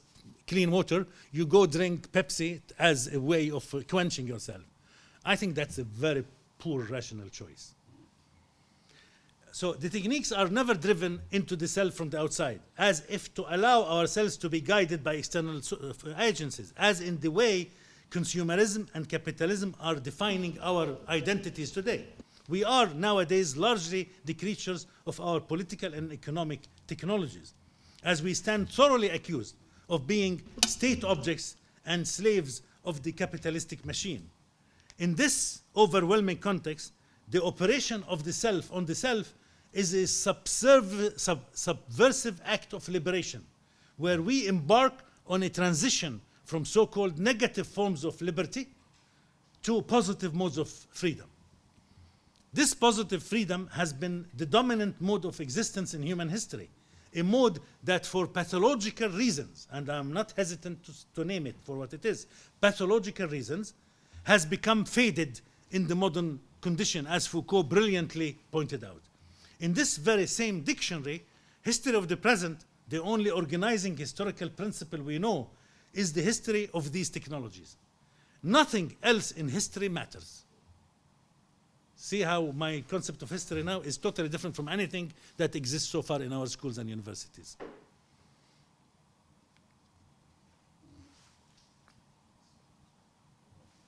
Speaker 2: clean water, you go drink Pepsi as a way of quenching yourself. I think that's a very poor rational choice. So the techniques are never driven into the self from the outside, as if to allow ourselves to be guided by external agencies, as in the way consumerism and capitalism are defining our identities today. We are nowadays largely the creatures of our political and economic technologies, as we stand thoroughly accused of being state objects and slaves of the capitalistic machine. In this overwhelming context, the operation of the self on the self is a subversive act of liberation, where we embark on a transition from so-called negative forms of liberty to positive modes of freedom. This positive freedom has been the dominant mode of existence in human history, a mode that for pathological reasons, and I'm not hesitant to name it for what it is, pathological reasons, has become faded in the modern condition, as Foucault brilliantly pointed out. In this very same dictionary, history of the present, the only organizing historical principle we know, is the history of these technologies. Nothing else in history matters. See how my concept of history now is totally different from anything that exists so far in our schools and universities.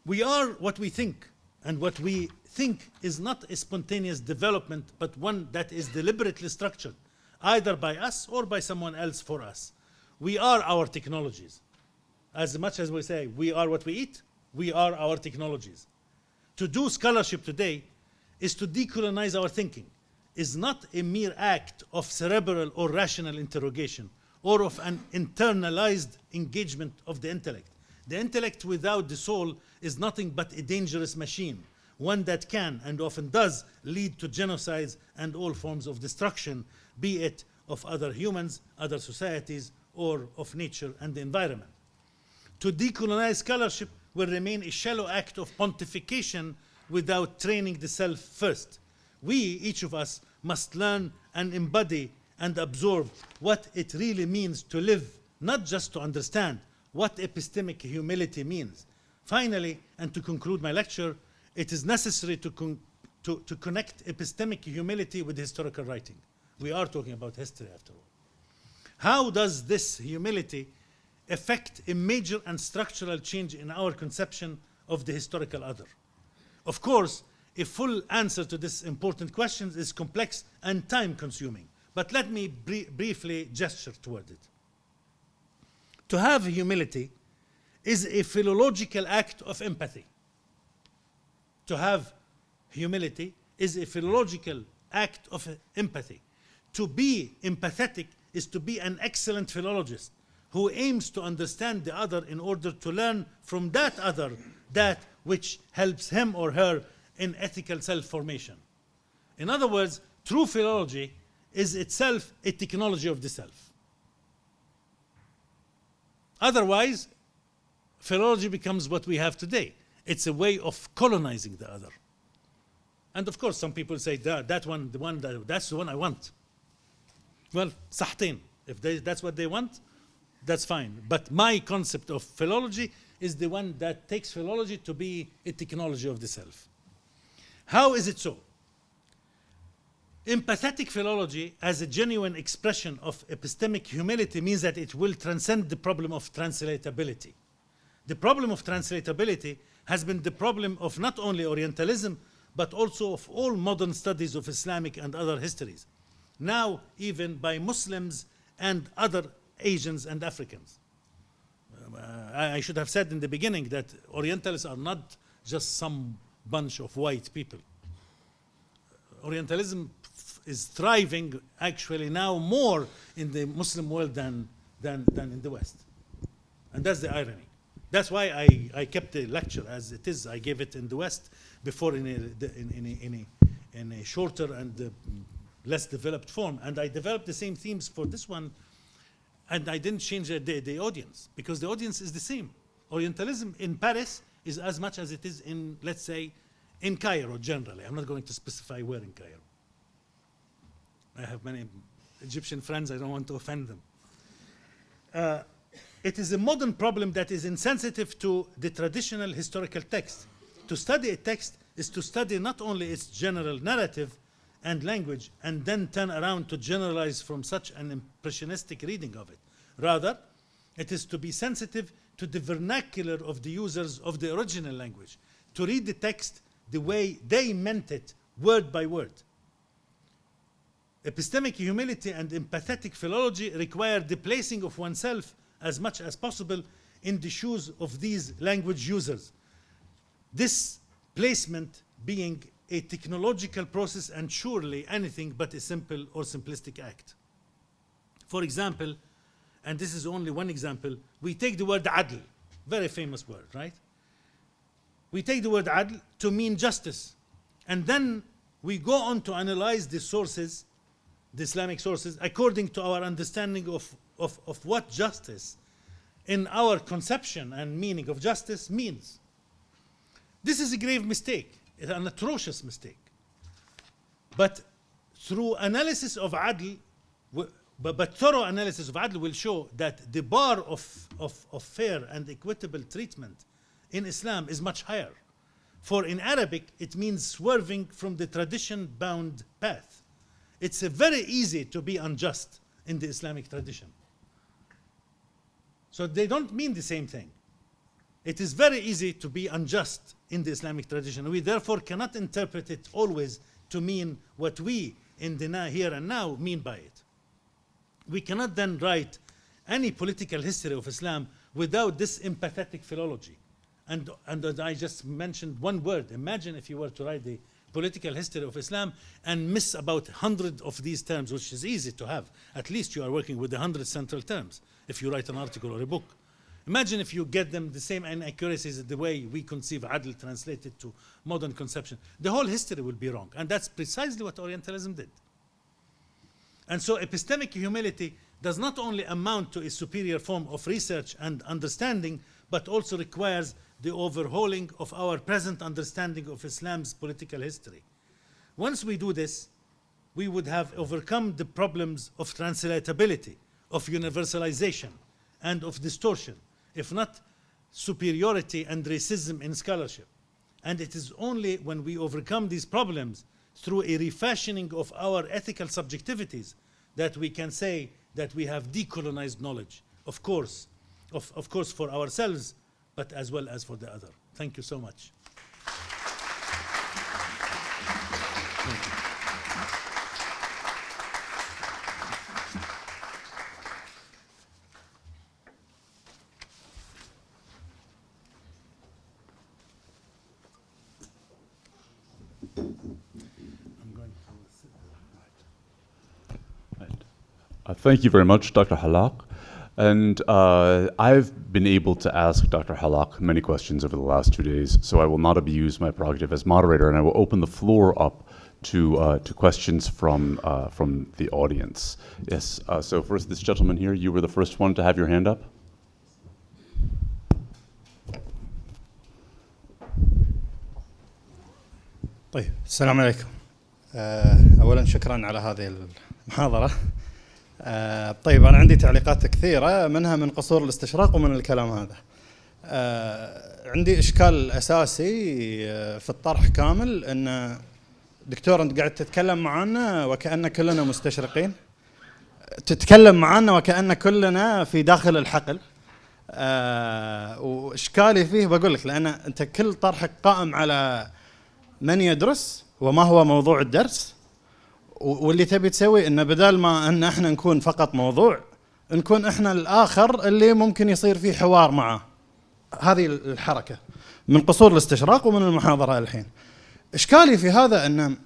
Speaker 2: We are what we think, and what we think is not a spontaneous development, but one that is deliberately structured, either by us or by someone else for us. We are our technologies. As much as we say we are what we eat, we are our technologies. To do scholarship today is to decolonize our thinking, is not a mere act of cerebral or rational interrogation, or of an internalized engagement of the intellect. The intellect without the soul is nothing but a dangerous machine, one that can and often does lead to genocides and all forms of destruction, be it of other humans, other societies, or of nature and the environment. To decolonize scholarship will remain a shallow act of pontification without training the self first. We, each of us, must learn and embody and absorb what it really means to live, not just to understand what epistemic humility means. Finally, and to conclude my lecture, it is necessary to connect epistemic humility with historical writing. We are talking about history after all. How does this humility affect a major and structural change in our conception of the historical other? Of course, a full answer to this important question is complex and time-consuming, but let me briefly gesture toward it. To have humility is a philological act of empathy. To have humility is a philological act of empathy. To be empathetic is to be an excellent philologist who aims to understand the other in order to learn from that other that which helps him or her in ethical self-formation. In other words, true philology is itself a technology of the self. Otherwise, philology becomes what we have today. It's a way of colonizing the other. And of course, some people say that's the one I want. Well, صحتين. If that's what they want, that's fine. But my concept of philology is the one that takes philology to be a technology of the self. How is it so? Empathetic philology, as a genuine expression of epistemic humility, means that it will transcend the problem of translatability. The problem of translatability has been the problem of not only Orientalism, but also of all modern studies of Islamic and other histories. Now, even by Muslims and other Asians and Africans. I should have said in the beginning that Orientalists are not just some bunch of white people. Orientalism is thriving actually now more in the Muslim world than in the West. And that's the irony. That's why I kept the lecture as it is. I gave it in the West before in a shorter and less developed form. And I developed the same themes for this one, and I didn't change the audience, because the audience is the same. Orientalism in Paris is as much as it is in, let's say, in Cairo generally. I'm not going to specify where in Cairo. I have many Egyptian friends, I don't want to offend them. It is a modern problem that is insensitive to the traditional historical text. To study a text is to study not only its general narrative and language and then turn around to generalize from such an impressionistic reading of it. Rather, it is to be sensitive to the vernacular of the users of the original language, to read the text the way they meant it, word by word. Epistemic humility and empathetic philology require the placing of oneself as much as possible in the shoes of these language users. This placement being a technological process and surely anything but a simple or simplistic act. For example, and this is only one example, we take the word adl, very famous word, right? We take the word adl to mean justice, and then we go on to analyze the sources, the Islamic sources, according to our understanding of what justice in our conception and meaning of justice means. This is a grave mistake, an atrocious mistake. But through analysis of adl, but thorough analysis of adl will show that the bar of fair and equitable treatment in Islam is much higher. For in Arabic, it means swerving from the tradition-bound path. It's very easy to be unjust in the Islamic tradition. So they don't mean the same thing. It is very easy to be unjust in the Islamic tradition. We therefore cannot interpret it always to mean what we in the here and now mean by it. We cannot then write any political history of Islam without this empathetic philology. And I just mentioned one word. Imagine if you were to write the political history of Islam and miss about 100 of these terms, which is easy to have. At least you are working with 100 central terms if you write an article or a book. Imagine if you get them the same inaccuracies the way we conceive adl translated to modern conception. The whole history will be wrong. And that's precisely what Orientalism did. And so epistemic humility does not only amount to a superior form of research and understanding, but also requires the overhauling of our present understanding of Islam's political history. Once we do this, we would have overcome the problems of translatability, of universalization, and of distortion, if not superiority and racism in scholarship. And it is only when we overcome these problems through a refashioning of our ethical subjectivities that we can say that we have decolonized knowledge, of course for ourselves, but as well as for the other. Thank you so much. Thank you.
Speaker 1: Thank you very much, Dr. Hallaq. And I've been able to ask Dr. Hallaq many questions over the last 2 days, so I will not abuse my prerogative as moderator, and I will open the floor up to questions from the audience. Yes, so first, this gentleman here, you were the first one to have your hand up.
Speaker 3: طيب السلام عليكم. أولا شكرا على هذه المحاضرة. طيب أنا عندي تعليقات كثيرة، منها من قصور الاستشراق ومن الكلام هذا. عندي إشكال أساسي في الطرح كامل، أن دكتور أنت قاعد تتكلم معنا وكأن كلنا مستشرقين، تتكلم معنا وكأن كلنا في داخل الحقل. وإشكالي فيه بقول لك، لأن أنت كل طرحك قائم على من يدرس وما هو موضوع الدرس، واللي تبي تسوي إنه بدل ما أن احنا نكون فقط موضوع، نكون احنا الآخر اللي ممكن يصير فيه حوار معه. هذه الحركة من قصور الاستشراق ومن المحاضرة الحين. إشكالي في هذا أن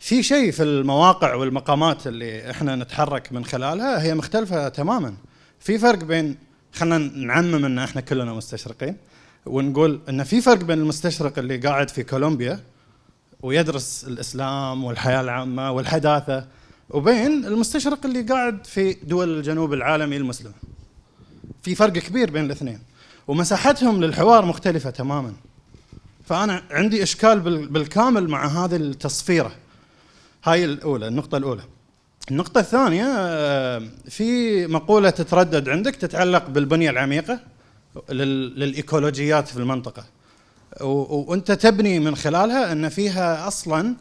Speaker 3: في شيء في المواقع والمقامات اللي احنا نتحرك من خلالها هي مختلفة تماما. في فرق بين، خلنا نعمم ان احنا كلنا مستشرقين، ونقول ان في فرق بين المستشرق اللي قاعد في كولومبيا ويدرس الإسلام والحياة العامة والحداثة، وبين المستشرق اللي قاعد في دول الجنوب العالمي المسلم. في فرق كبير بين الاثنين، ومساحتهم للحوار مختلفة تماما. فأنا عندي إشكال بالكامل مع هذه التصفيرة. هاي الأولى، النقطة الأولى. النقطة الثانية، في مقولة تتردد عندك تتعلق بالبنية العميقة للإيكولوجيات في المنطقة، وأنت تبني من خلالها أن فيها أصلاً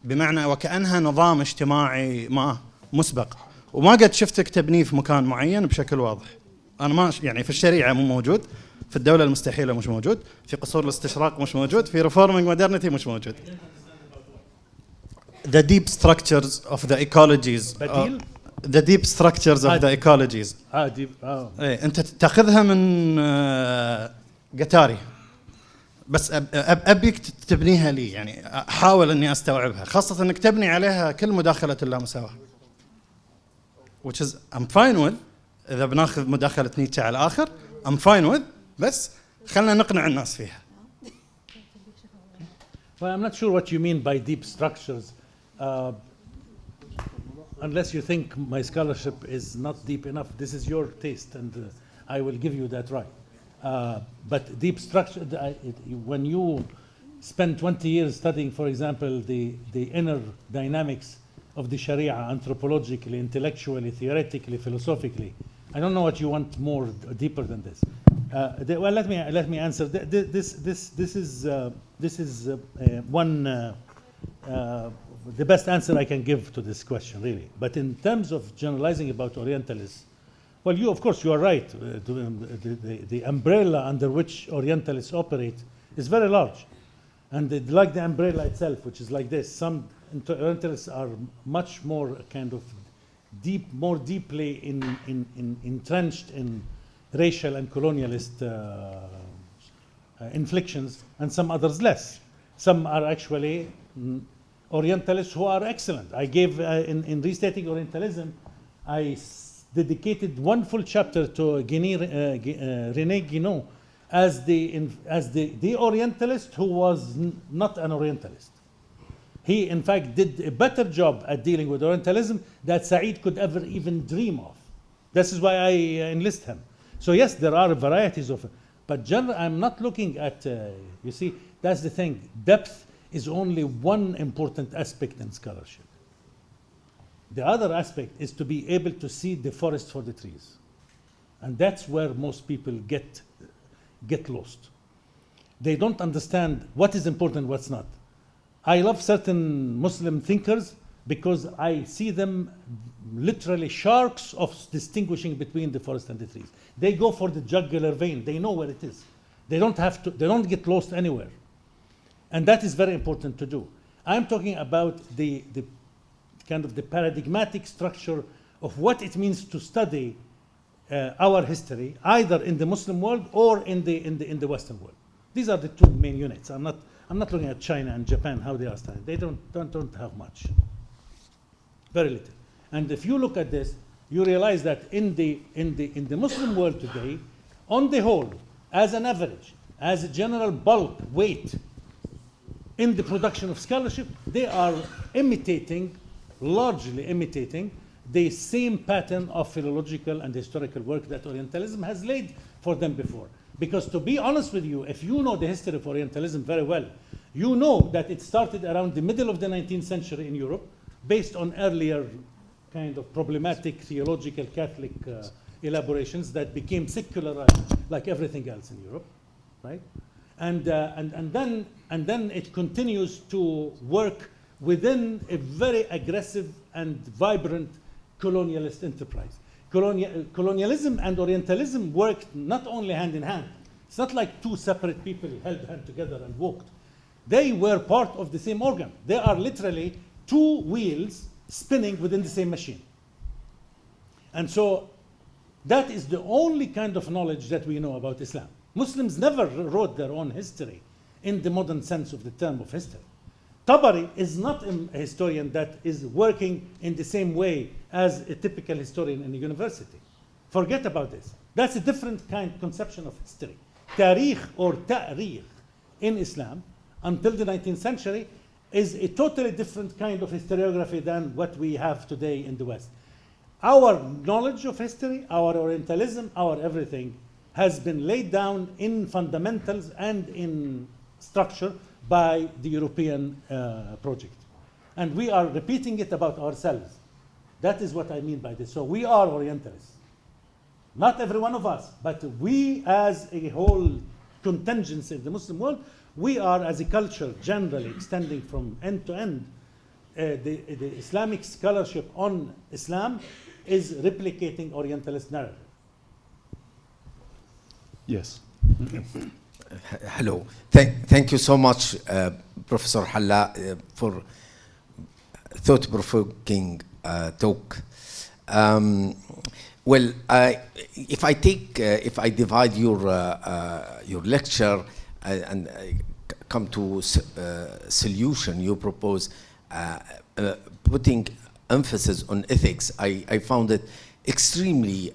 Speaker 3: بمعنى وكأنها نظام اجتماعي ما مسبق، وما قد شفتك تبنيه في مكان معين بشكل واضح. أنا ما يعني في الشريعة مو موجود، في الدولة المستحيلة مش موجود، في قصور الاستشراق مش موجود، في reforming modernity مش موجود. The deep structures of the ecologies. The deep structures of the ecologies. إيه أنت تأخذها من قتاري، بس أبيك تبنيها لي، يعني أحاول إني أستوعبها، خاصة إنك تبني عليها كل مداخلة اللامساواة. Which is I'm fine with. إذا بناخذ مداخلة نيتشه على الآخر I'm fine with، بس خلنا نقنع الناس فيها.
Speaker 2: Well, I'm not sure what you mean by deep structures. Unless you think my scholarship is not deep enough, this is your taste, and I will give you that right. But deep structure, when you spend 20 years studying, for example, the inner dynamics of the Sharia, anthropologically, intellectually, theoretically, philosophically, I don't know what you want more deeper than this. Well, let me answer. This is one. The best answer I can give to this question, really. But in terms of generalizing about Orientalists, well, of course, you are right. The umbrella under which Orientalists operate is very large. And like the umbrella itself, which is like this, some Orientalists are much more kind of more deeply entrenched in racial and colonialist inflictions, and some others less. Some are actually Orientalists who are excellent. I gave, in Restating Orientalism, I dedicated one full chapter to René Guénon as the Orientalist who was not an Orientalist. He, in fact, did a better job at dealing with Orientalism that Said could ever even dream of. This is why I enlist him. So yes, there are varieties of, but I'm not looking at, you see, that's the thing. Depth is only one important aspect in scholarship. The other aspect is to be able to see the forest for the trees. And that's where most people get lost. They don't understand what is important, what's not. I love certain Muslim thinkers because I see them literally sharks of distinguishing between the forest and the trees. They go for the jugular vein. They know where it is. They don't get lost anywhere. And that is very important to do. I'm talking about the kind of the paradigmatic structure of what it means to study our history, either in the Muslim world or in the Western world. These are the two main units. I'm not looking at China and Japan, how they are studied. They don't have much, very little. And if you look at this, you realize that in the Muslim world today, on the whole, as an average, as a general bulk weight in the production of scholarship, they are largely imitating the same pattern of philological and historical work that Orientalism has laid for them before. Because to be honest with you, if you know the history of Orientalism very well, You know that it started around the middle of the 19th century in Europe, based on earlier kind of problematic theological Catholic elaborations that became secularized like everything else in Europe, right? And then it continues to work within a very aggressive and vibrant colonialist enterprise. Colonialism and Orientalism worked not only hand in hand. It's not like two separate people held hand together and walked. They were part of the same organ. They are literally two wheels spinning within the same machine. And so that is the only kind of knowledge that we know about Islam. Muslims never wrote their own history in the modern sense of the term of history. Tabari is not a historian that is working in the same way as a typical historian in a university. Forget about this. That's a different kind of conception of history. Tarikh or ta'rikh in Islam until the 19th century is a totally different kind of historiography than what we have today in the West. Our knowledge of history, our Orientalism, our everything has been laid down in fundamentals and in structure by the European project. And we are repeating it about ourselves. That is what I mean by this. So we are Orientalists. Not every one of us, but we as a whole contingency in the Muslim world, we are as a culture generally extending from end to end. The Islamic scholarship on Islam is replicating Orientalist narrative.
Speaker 1: Yes.
Speaker 4: Hello. Thank you so much, Professor Hallaq, for thought-provoking talk. Well, if I divide your lecture and come to solution you propose, putting emphasis on ethics, I found it extremely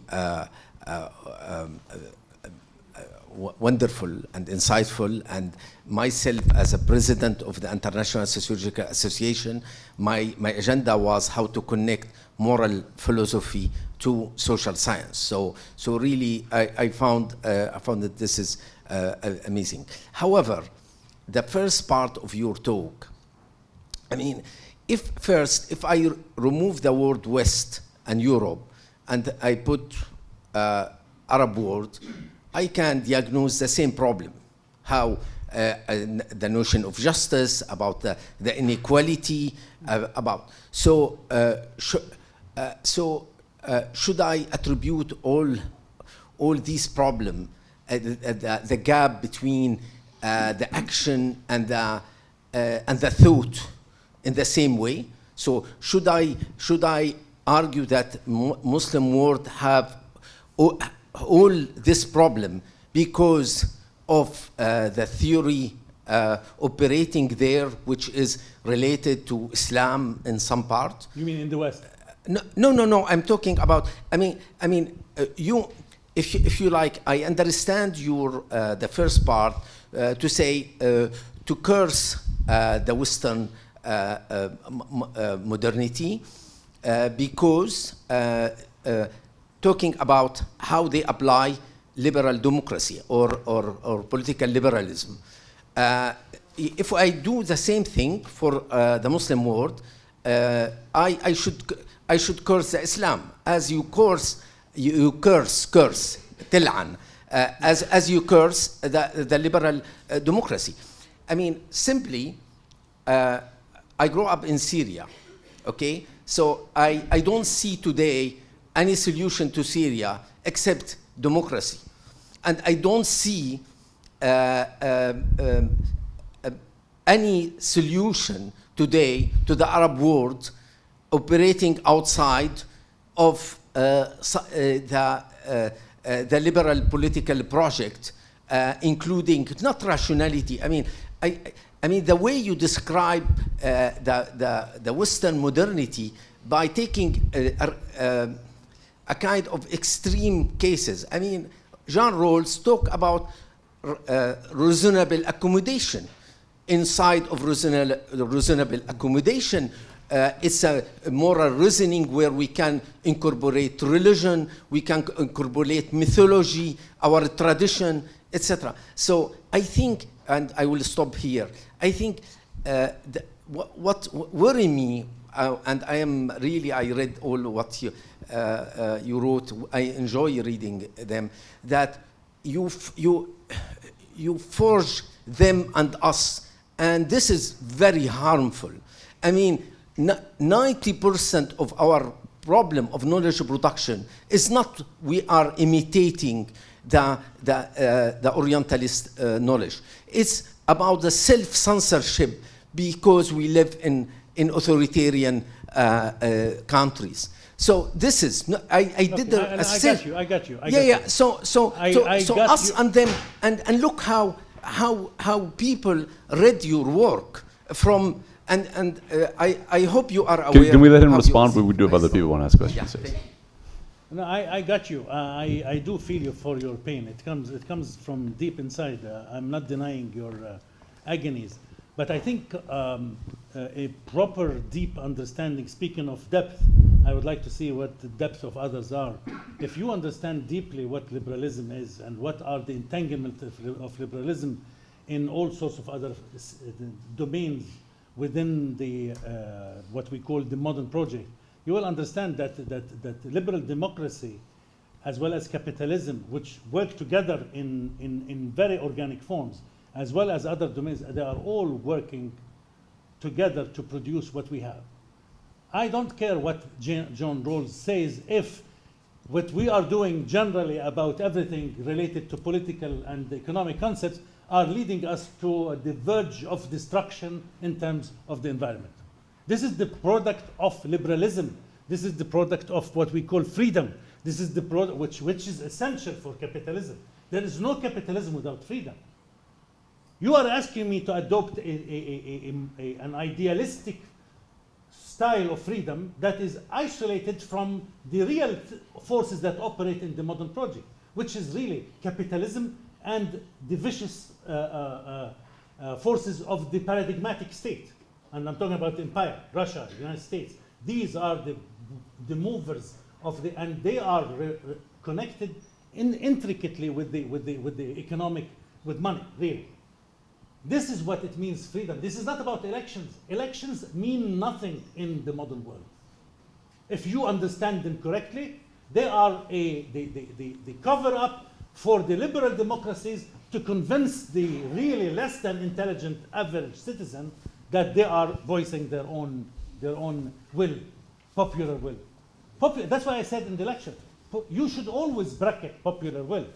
Speaker 4: wonderful and insightful. And myself, as a president of the International Sociological Association, my agenda was how to connect moral philosophy to social science. So really, I found that this is amazing. However, the first part of your talk, I mean, if I remove the word West and Europe and I put Arab world, I can diagnose the same problem. How the notion of justice, about the inequality, should I attribute all these problems, the gap between the action and the thought in the same way? So should I argue that Muslim world have all this problem because of the theory operating there, which is related to Islam in some part?
Speaker 2: You mean in the West?
Speaker 4: No. I'm talking about. You, if you like, I understand your the first part to say to curse the Western modernity because talking about how they apply liberal democracy or political liberalism. If I do the same thing for the Muslim world, I should curse Islam as you curse til'an, as you curse the liberal democracy. I mean, simply, I grew up in Syria, okay? So I don't see today any solution to Syria except democracy. And I don't see any solution today to the Arab world operating outside of the liberal political project, including not rationality. I mean the way you describe the Western modernity by taking a kind of extreme cases. I mean, Jean Rawls talk about reasonable accommodation. Inside of reasonable accommodation, it's a moral reasoning where we can incorporate religion, we can incorporate mythology, our tradition, etc. So I think and I will stop here. I think what worry me, and I read all what you wrote. I enjoy reading them. That you forge them and us, and this is very harmful. I mean, 90% of our problem of knowledge production is not we are imitating the Orientalist knowledge. It's about the self-censorship because we live in authoritarian countries. So this is I did
Speaker 2: I got you.
Speaker 4: So us
Speaker 2: you.
Speaker 4: and them, and look how people read your work from, and I hope you are aware.
Speaker 1: Can we let him respond? We do have other people want to ask questions.
Speaker 4: Yeah.
Speaker 2: No, I got you. I do feel you for your pain. It comes from deep inside. I'm not denying your agonies, but I think a proper deep understanding. Speaking of depth, I would like to see what the depth of others are. If you understand deeply what liberalism is and what are the entanglements of liberalism in all sorts of other domains within the what we call the modern project, you will understand that liberal democracy as well as capitalism, which work together in very organic forms, as well as other domains, they are all working together to produce what we have. I don't care what John Rawls says if what we are doing generally about everything related to political and economic concepts are leading us to the verge of destruction in terms of the environment. This is the product of liberalism. This is the product of what we call freedom. This is the product which is essential for capitalism. There is no capitalism without freedom. You are asking me to adopt an idealistic style of freedom that is isolated from the real forces that operate in the modern project, which is really capitalism and the vicious forces of the paradigmatic state. And I'm talking about the empire, Russia, the United States. These are the movers of and they are connected intricately with the economic, with money, really. This is what it means, freedom. This is not about elections. Elections mean nothing in the modern world. If you understand them correctly, they are the cover-up for the liberal democracies to convince the really less than intelligent average citizen that they are voicing their own will, popular will. That's why I said in the lecture, you should always bracket popular will.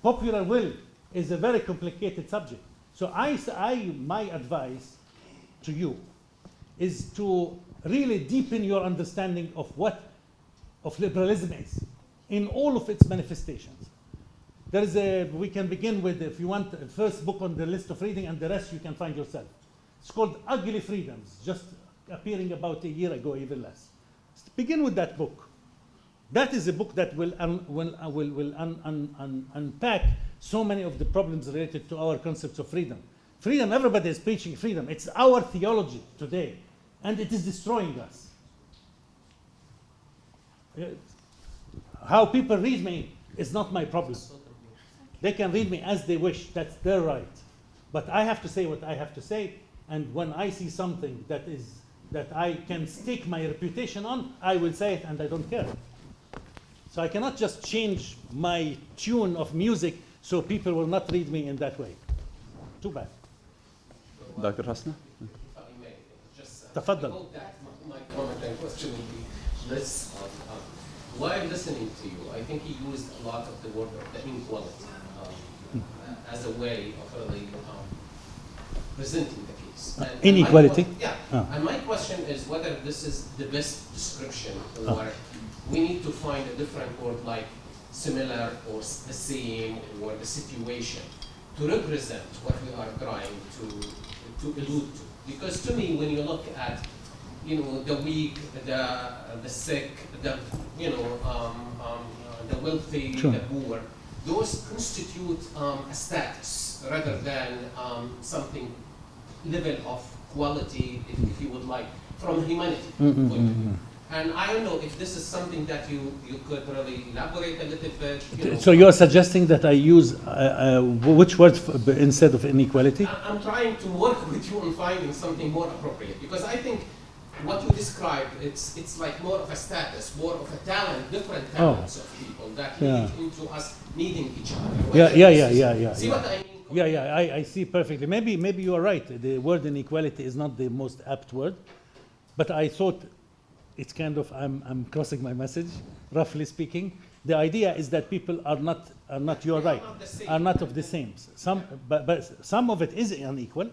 Speaker 2: Popular will is a very complicated subject. So my advice to you is to really deepen your understanding of what liberalism is in all of its manifestations. We can begin with, if you want, the first book on the list of reading, and the rest you can find yourself. It's called Ugly Freedoms, just appearing about a year ago, even less. Begin with that book. That is a book that will unpack so many of the problems related to our concepts of freedom. Freedom, everybody is preaching freedom. It's our theology today, and it is destroying us. How people read me is not my problem. They can read me as they wish. That's their right. But I have to say what I have to say, and when I see something that I can stake my reputation on, I will say it, and I don't care. So I cannot just change my tune of music so people will not read me in that way. Too bad.
Speaker 1: Dr. Hasna?
Speaker 5: If I may, just
Speaker 2: تفضل.
Speaker 5: my comment and question would be this. While listening to you, I think you used a lot of the word of the inequality as a way of really presenting the case. And
Speaker 2: Inequality?
Speaker 5: And my question is whether this is the best description or we need to find a different word like similar or the same or the situation to represent what we are trying to allude to. Because to me, when you look at the weak, the sick, the wealthy,
Speaker 2: Sure.
Speaker 5: the poor, those constitute a status rather than something level of quality, if you would like, from humanity point of view. And I don't know if this is something that you could really elaborate a little bit. You know.
Speaker 2: So you're suggesting that I use which word instead of inequality?
Speaker 5: I'm trying to work with you on finding something more appropriate, because I think what you described, it's like more of a status, more of a talent, different talents of people that lead into us needing each other.
Speaker 2: Yeah.
Speaker 5: See what I mean?
Speaker 2: Yeah, I see perfectly. Maybe you are right. The word inequality is not the most apt word, but I thought it's kind of, I'm crossing my message, roughly speaking. The idea is that people are not, you're right, are not of the same. But some of it is unequal,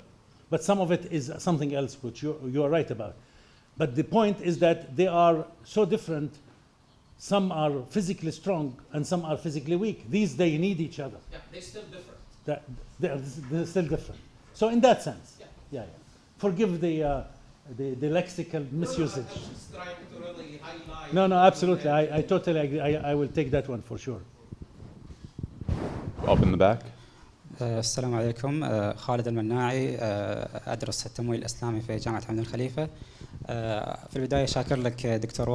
Speaker 2: but some of it is something else, which you are right about. But the point is that they are so different. Some are physically strong and some are physically weak. They need each other.
Speaker 5: Yeah, they're still different.
Speaker 2: They're still different. So in that sense, yeah. Forgive the lexical misusage.
Speaker 5: I'm just trying to really highlight.
Speaker 2: No, absolutely. I totally agree. I will take that one for sure.
Speaker 1: Up in the back.
Speaker 6: السلام عليكم خالد المناعي أدرس التمويل الإسلامي في جامعة حمد الخليفة في البداية شاكر لك دكتور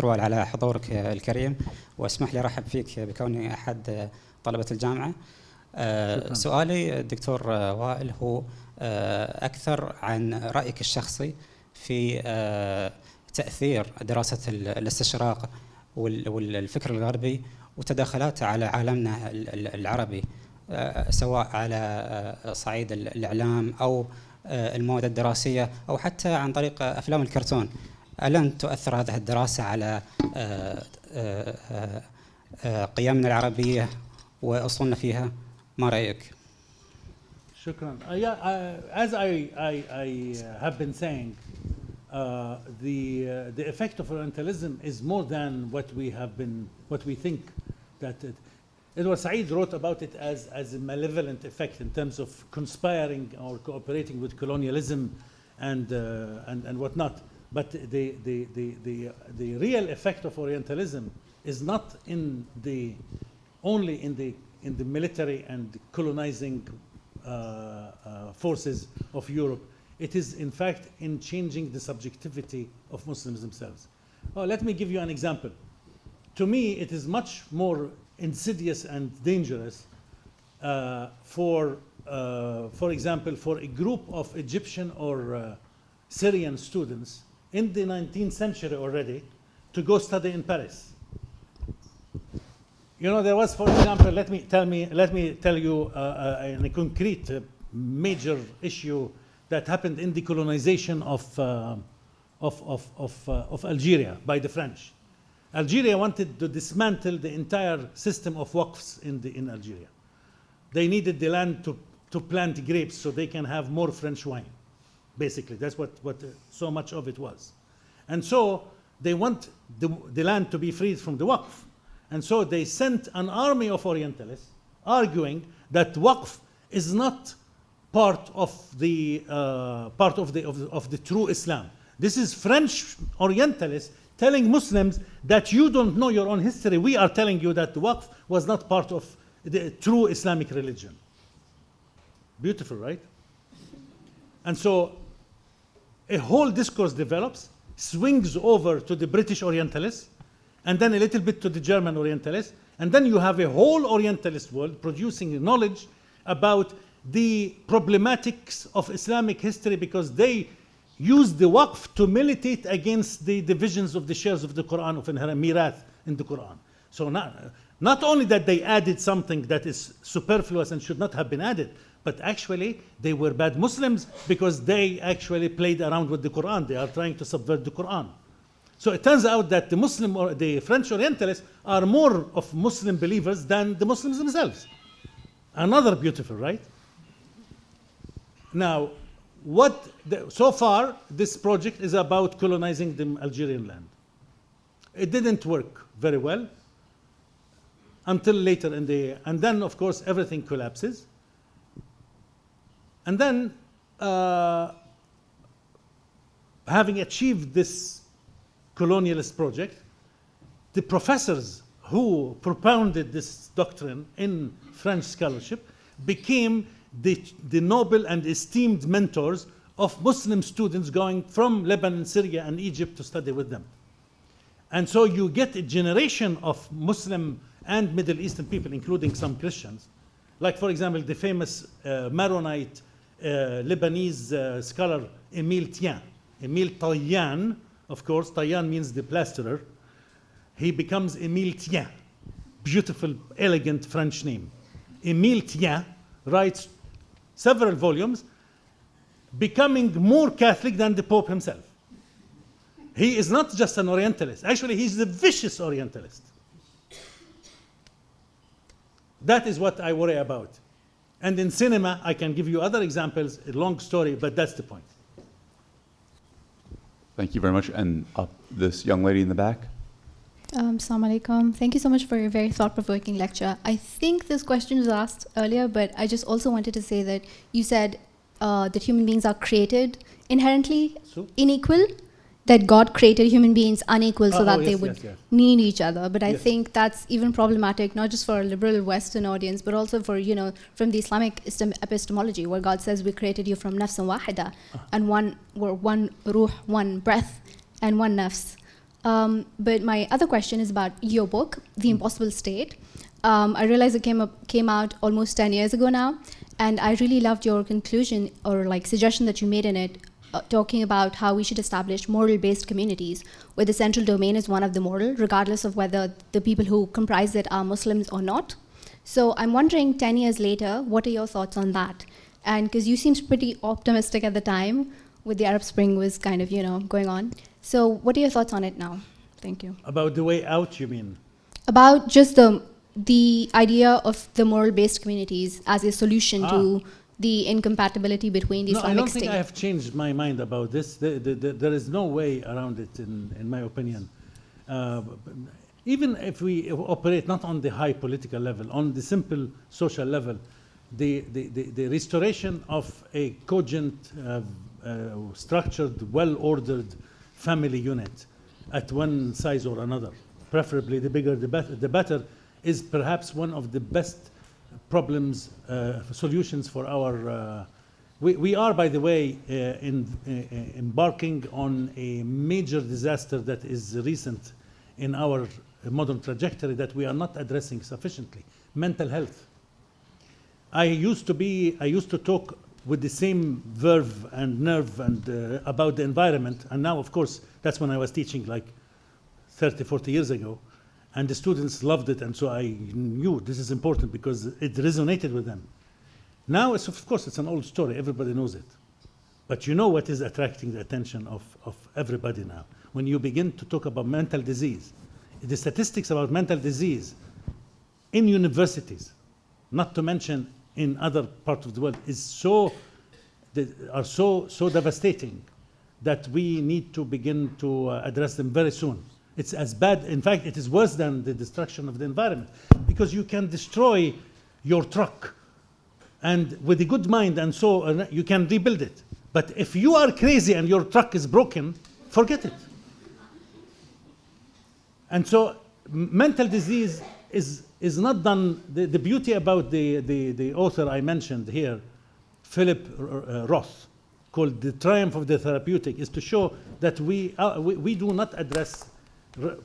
Speaker 6: وائل على حضورك الكريم، واسمح لي أرحب فيك بكوني أحد طلبة الجامعة. سؤالي دكتور وائل هو أكثر عن رأيك الشخصي في تأثير دراسة الاستشراق والفكر الغربي وتداخلاته على عالمنا العربي، سواء على صعيد الإعلام أو المواد الدراسية أو حتى عن طريق أفلام الكرتون. ألن تؤثر هذه الدراسة على قيمنا العربية وأصولنا فيها؟ ما رأيك؟
Speaker 2: شكرا. As I have been saying, the effect of Orientalism is more than what we think that Edward Said wrote about it as a malevolent effect in terms of conspiring or cooperating with colonialism and whatnot. But the real effect of Orientalism is not only in the military and colonizing forces of Europe. It is in fact in changing the subjectivity of Muslims themselves. Let me give you an example. To me, it is much more insidious and dangerous for example, for a group of Egyptian or Syrian students in the 19th century already to go study in Paris. You know, there was, for example, let me tell you a concrete major issue that happened in the colonization of Algeria by the French. Algeria wanted to dismantle the entire system of waqfs in Algeria. They needed the land to plant grapes so they can have more French wine. Basically, that's what so much of it was. And so they want the land to be freed from the waqf. And so they sent an army of Orientalists arguing that waqf is not part of the true Islam. This is French Orientalists telling Muslims that you don't know your own history. We are telling you that the waqf was not part of the true Islamic religion. Beautiful, right? And so a whole discourse develops, swings over to the British Orientalists, and then a little bit to the German Orientalists, and then you have a whole Orientalist world producing knowledge about the problematics of Islamic history because they use the waqf to militate against the divisions of the shares of the Quran, of mirath in the Quran. So not only that they added something that is superfluous and should not have been added, but actually they were bad Muslims because they actually played around with the Quran. They are trying to subvert the Quran. So it turns out that the French Orientalists are more of Muslim believers than the Muslims themselves. Another beautiful, right? Now, so far, this project is about colonizing the Algerian land. It didn't work very well until later and then of course everything collapses. And then, having achieved this colonialist project, the professors who propounded this doctrine in French scholarship became the noble and esteemed mentors of Muslim students going from Lebanon, Syria, and Egypt to study with them. And so you get a generation of Muslim and Middle Eastern people, including some Christians. Like, for example, the famous Maronite Lebanese scholar Emile Tien. Emile Tayyan, of course, Tayyan means the plasterer. He becomes Emile Tien. Beautiful, elegant French name. Emile Tien writes several volumes, becoming more Catholic than the Pope himself. He is not just an Orientalist. Actually, he's the vicious Orientalist. That is what I worry about. And in cinema, I can give you other examples, a long story, but that's the point.
Speaker 1: Thank you very much. And this young lady in the back.
Speaker 7: Assalamu alaikum. Thank you so much for your very thought-provoking lecture. I think this question was asked earlier, but I just also wanted to say that you said that human beings are created inherently unequal, that God created human beings unequal so that they would need each other. But I think that's even problematic, not just for a liberal Western audience, but also for, from the Islamic epistemology, where God says we created you from nafs and wahida, and one ruh, one breath, and one nafs. But my other question is about your book, The Impossible State. I realize it came out almost 10 years ago now, and I really loved your conclusion or suggestion that you made in it, talking about how we should establish moral-based communities where the central domain is one of the moral, regardless of whether the people who comprise it are Muslims or not. So I'm wondering, 10 years later, what are your thoughts on that? And because you seemed pretty optimistic at the time with the Arab Spring was kind of, going on. So what are your thoughts on it now? Thank you.
Speaker 2: About the way out, you mean?
Speaker 7: About just the idea of the moral-based communities as a solution to the incompatibility between the Islamic
Speaker 2: I don't
Speaker 7: state.
Speaker 2: think I have changed my mind about this. There is no way around it, in my opinion. Even if we operate not on the high political level, on the simple social level, the restoration of a cogent, structured, well-ordered family unit at one size or another, preferably the bigger the better, is perhaps one of the best problems, solutions for our... We are, by the way, embarking on a major disaster that is recent in our modern trajectory that we are not addressing sufficiently: mental health. I used to talk with the same verve and nerve and about the environment, and now, of course, that's when I was teaching 30, 40 years ago. And the students loved it, and so I knew this is important because it resonated with them. Now, of course, it's an old story. Everybody knows it. But you know what is attracting the attention of everybody now? When you begin to talk about mental disease, the statistics about mental disease in universities, not to mention in other parts of the world, are so devastating that we need to begin to address them very soon. It's as bad, in fact, it is worse than the destruction of the environment, because you can destroy your truck and with a good mind, and so you can rebuild it. But if you are crazy and your truck is broken, forget it. And so mental disease is not done. The beauty about the author I mentioned here, Philip Roth, called The Triumph of the Therapeutic, is to show that we do not address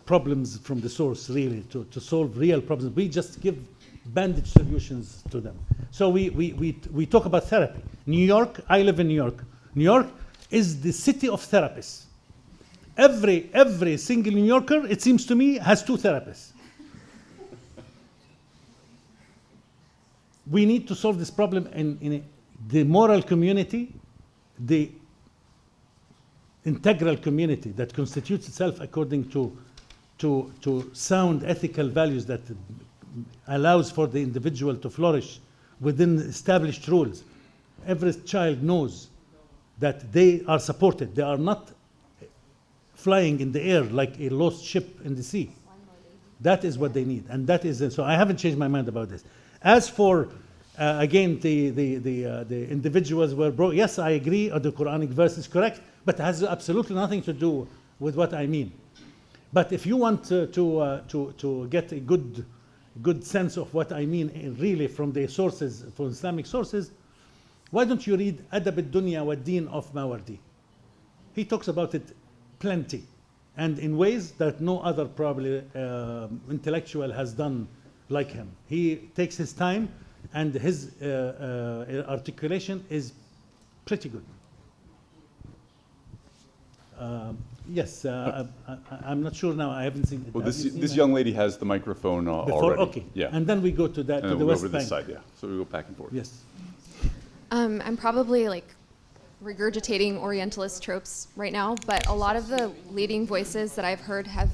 Speaker 2: problems from the source, really, to solve real problems. We just give bandage solutions to them. So we talk about therapy. New York, I live in New York. New York is the city of therapists. Every single New Yorker, it seems to me, has 2 therapists. We need to solve this problem in the moral community, the integral community that constitutes itself according to sound ethical values that allows for the individual to flourish within established rules. Every child knows that they are supported. They are not flying in the air like a lost ship in the sea. That is what they need, and that is so. I haven't changed my mind about this. As for again, the individuals were broke. Yes, I agree. The Quranic verse is correct, but it has absolutely nothing to do with what I mean. But if you want to get a good sense of what I mean, really from the sources, from Islamic sources, Why don't you read Adab al-Dunya wa Deen of Mawardi? He talks about it plenty, and in ways that no other probably intellectual has done like him. He takes his time, and his articulation is pretty good. Yes, I'm not sure now. I haven't seen it.
Speaker 1: Well,
Speaker 2: Have you seen
Speaker 1: this
Speaker 2: it?
Speaker 1: young lady has the microphone
Speaker 2: Before,
Speaker 1: already.
Speaker 2: okay.
Speaker 1: Yeah.
Speaker 2: And then we go to that,
Speaker 1: And
Speaker 2: to
Speaker 1: then
Speaker 2: the
Speaker 1: we'll
Speaker 2: West
Speaker 1: go over
Speaker 2: Bank.
Speaker 1: this side, yeah. So we go back and forth.
Speaker 2: Yes.
Speaker 8: I'm probably like regurgitating Orientalist tropes right now, but a lot of the leading voices that I've heard have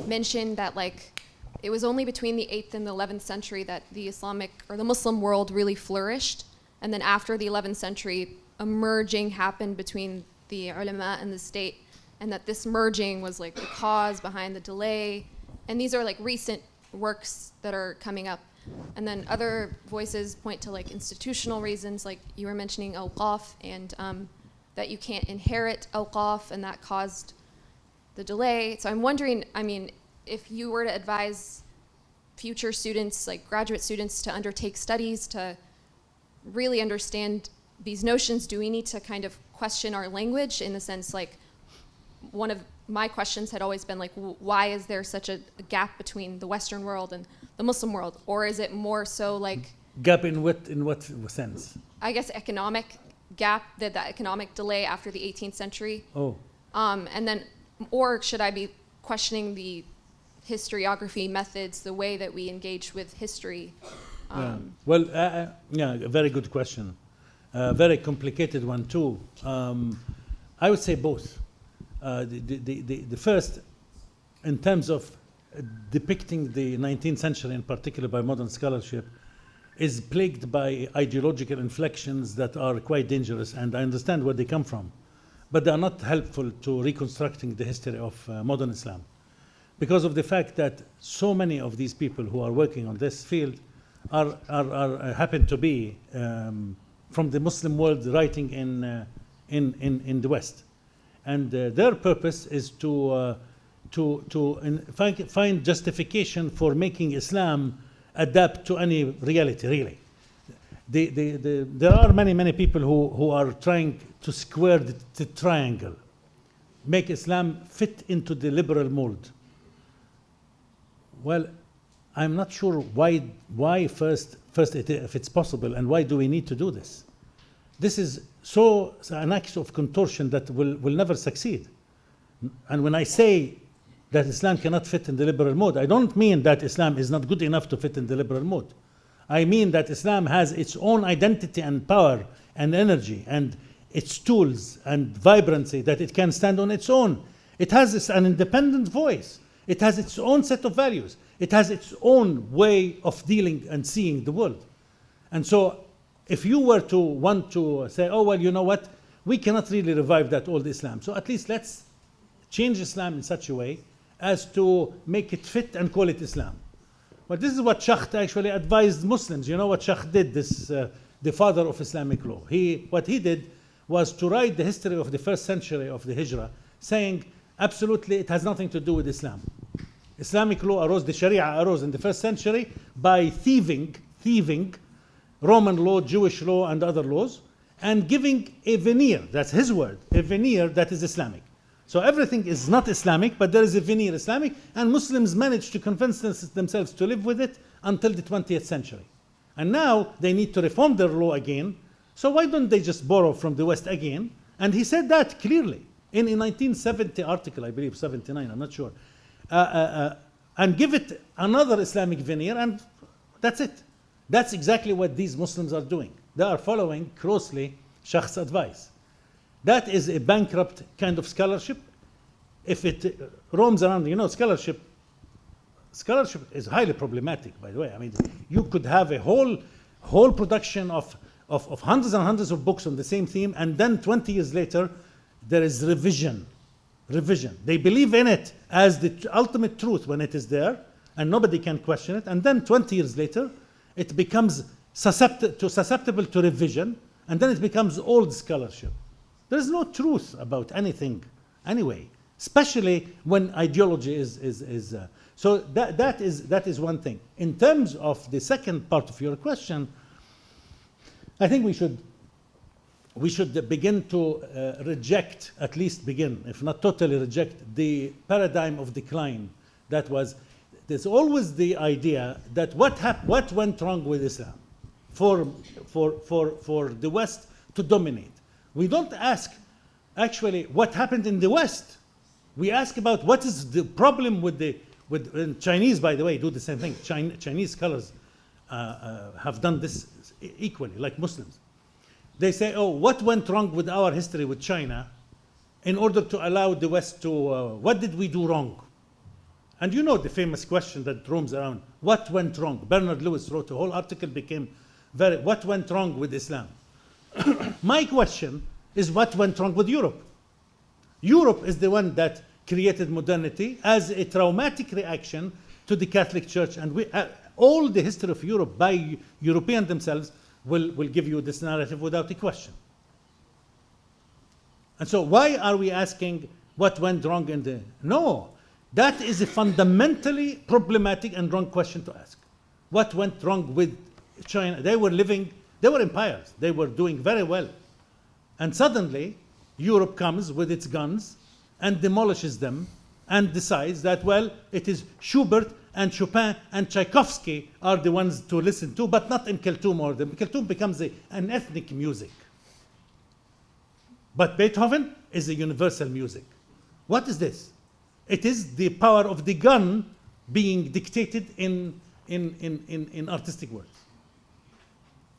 Speaker 8: mentioned that like it was only between the 8th and the 11th century that the Islamic or the Muslim world really flourished, and then after the 11th century, a merging happened between the ulama and the state, and that this merging was like the cause behind the delay. And these are like recent works that are coming up. And then other voices point to like institutional reasons, like you were mentioning awqaf, and that you can't inherit awqaf, and that caused the delay. So I'm wondering, I mean, if you were to advise future students, like graduate students, to undertake studies to really understand these notions, do we need to kind of question our language in the sense like, one of my questions had always been like, why is there such a gap between the Western world and the Muslim world? Or is it more so like...
Speaker 2: Gap in what sense?
Speaker 8: I guess economic gap, the economic delay after the 18th century.
Speaker 2: Oh.
Speaker 8: And then, or should I be questioning the historiography methods, the way that we engage with history?
Speaker 2: Well, yeah, a very good question. Very complicated one too. I would say both. The first, in terms of depicting the 19th century in particular by modern scholarship, is plagued by ideological inflections that are quite dangerous, and I understand where they come from, but they are not helpful to reconstructing the history of modern Islam, because of the fact that so many of these people who are working on this field are happen to be from the Muslim world, writing in the West. And their purpose is to find justification for making Islam adapt to any reality, really. There are many people who are trying to square the triangle, make Islam fit into the liberal mold. Well, I'm not sure why first if it's possible, and why do we need to do this? This is so an act of contortion that will never succeed. And when I say that Islam cannot fit in the liberal mode, I don't mean that Islam is not good enough to fit in the liberal mode. I mean that Islam has its own identity and power and energy and its tools and vibrancy, that it can stand on its own. It has an independent voice. It has its own set of values. It has its own way of dealing and seeing the world. And so if you were to want to say, oh, well, you know what, we cannot really revive that old Islam, so at least let's change Islam in such a way as to make it fit and call it Islam. Well, this is what Shakht actually advised Muslims. You know what Shakht did, the father of Islamic law? What he did was to write the history of the first century of the Hijrah, saying, absolutely, it has nothing to do with Islam. Islamic law arose, the Sharia arose in the first century by thieving Roman law, Jewish law, and other laws, and giving a veneer, that's his word, a veneer that is Islamic. So everything is not Islamic, but there is a veneer Islamic, and Muslims managed to convince themselves to live with it until the 20th century. And now they need to reform their law again, so why don't they just borrow from the West again? And he said that clearly in a 1970 article, I believe 79, I'm not sure, and give it another Islamic veneer, and that's it. That's exactly what these Muslims are doing. They are following closely Shaykh's advice. That is a bankrupt kind of scholarship. If it roams around, you know, scholarship is highly problematic, by the way. I mean, you could have a whole production of hundreds and hundreds of books on the same theme, and then 20 years later, there is revision. They believe in it as the ultimate truth when it is there, and nobody can question it. And then 20 years later, it becomes susceptible to revision, and then it becomes old scholarship. There is no truth about anything anyway, especially when ideology is so that is one thing. In terms of the second part of your question, I think we should we should begin to reject, at least begin, if not totally reject, the paradigm of decline. That was, there's always the idea that what went wrong with Islam for the West to dominate. We don't ask, actually, what happened in the West. We ask about what is the problem with Chinese, by the way, do the same thing. Chinese scholars have done this equally, like Muslims. They say, oh, what went wrong with our history with China in order to allow the West to, what did we do wrong? And you know the famous question that roams around, what went wrong? Bernard Lewis wrote a whole article, became what went wrong with Islam? My question is what went wrong with Europe? Europe is the one that created modernity as a traumatic reaction to the Catholic Church, and all the history of Europe by Europeans themselves will give you this narrative without a question. And so why are we asking what went wrong in the... No, that is a fundamentally problematic and wrong question to ask. What went wrong with China? They were empires. They were doing very well. And suddenly, Europe comes with its guns and demolishes them and decides that, well, it is Schubert and Chopin and Tchaikovsky are the ones to listen to, but not in Kultum or them. Kultum becomes an ethnic music. But Beethoven is a universal music. What is this? It is the power of the gun being dictated in artistic words.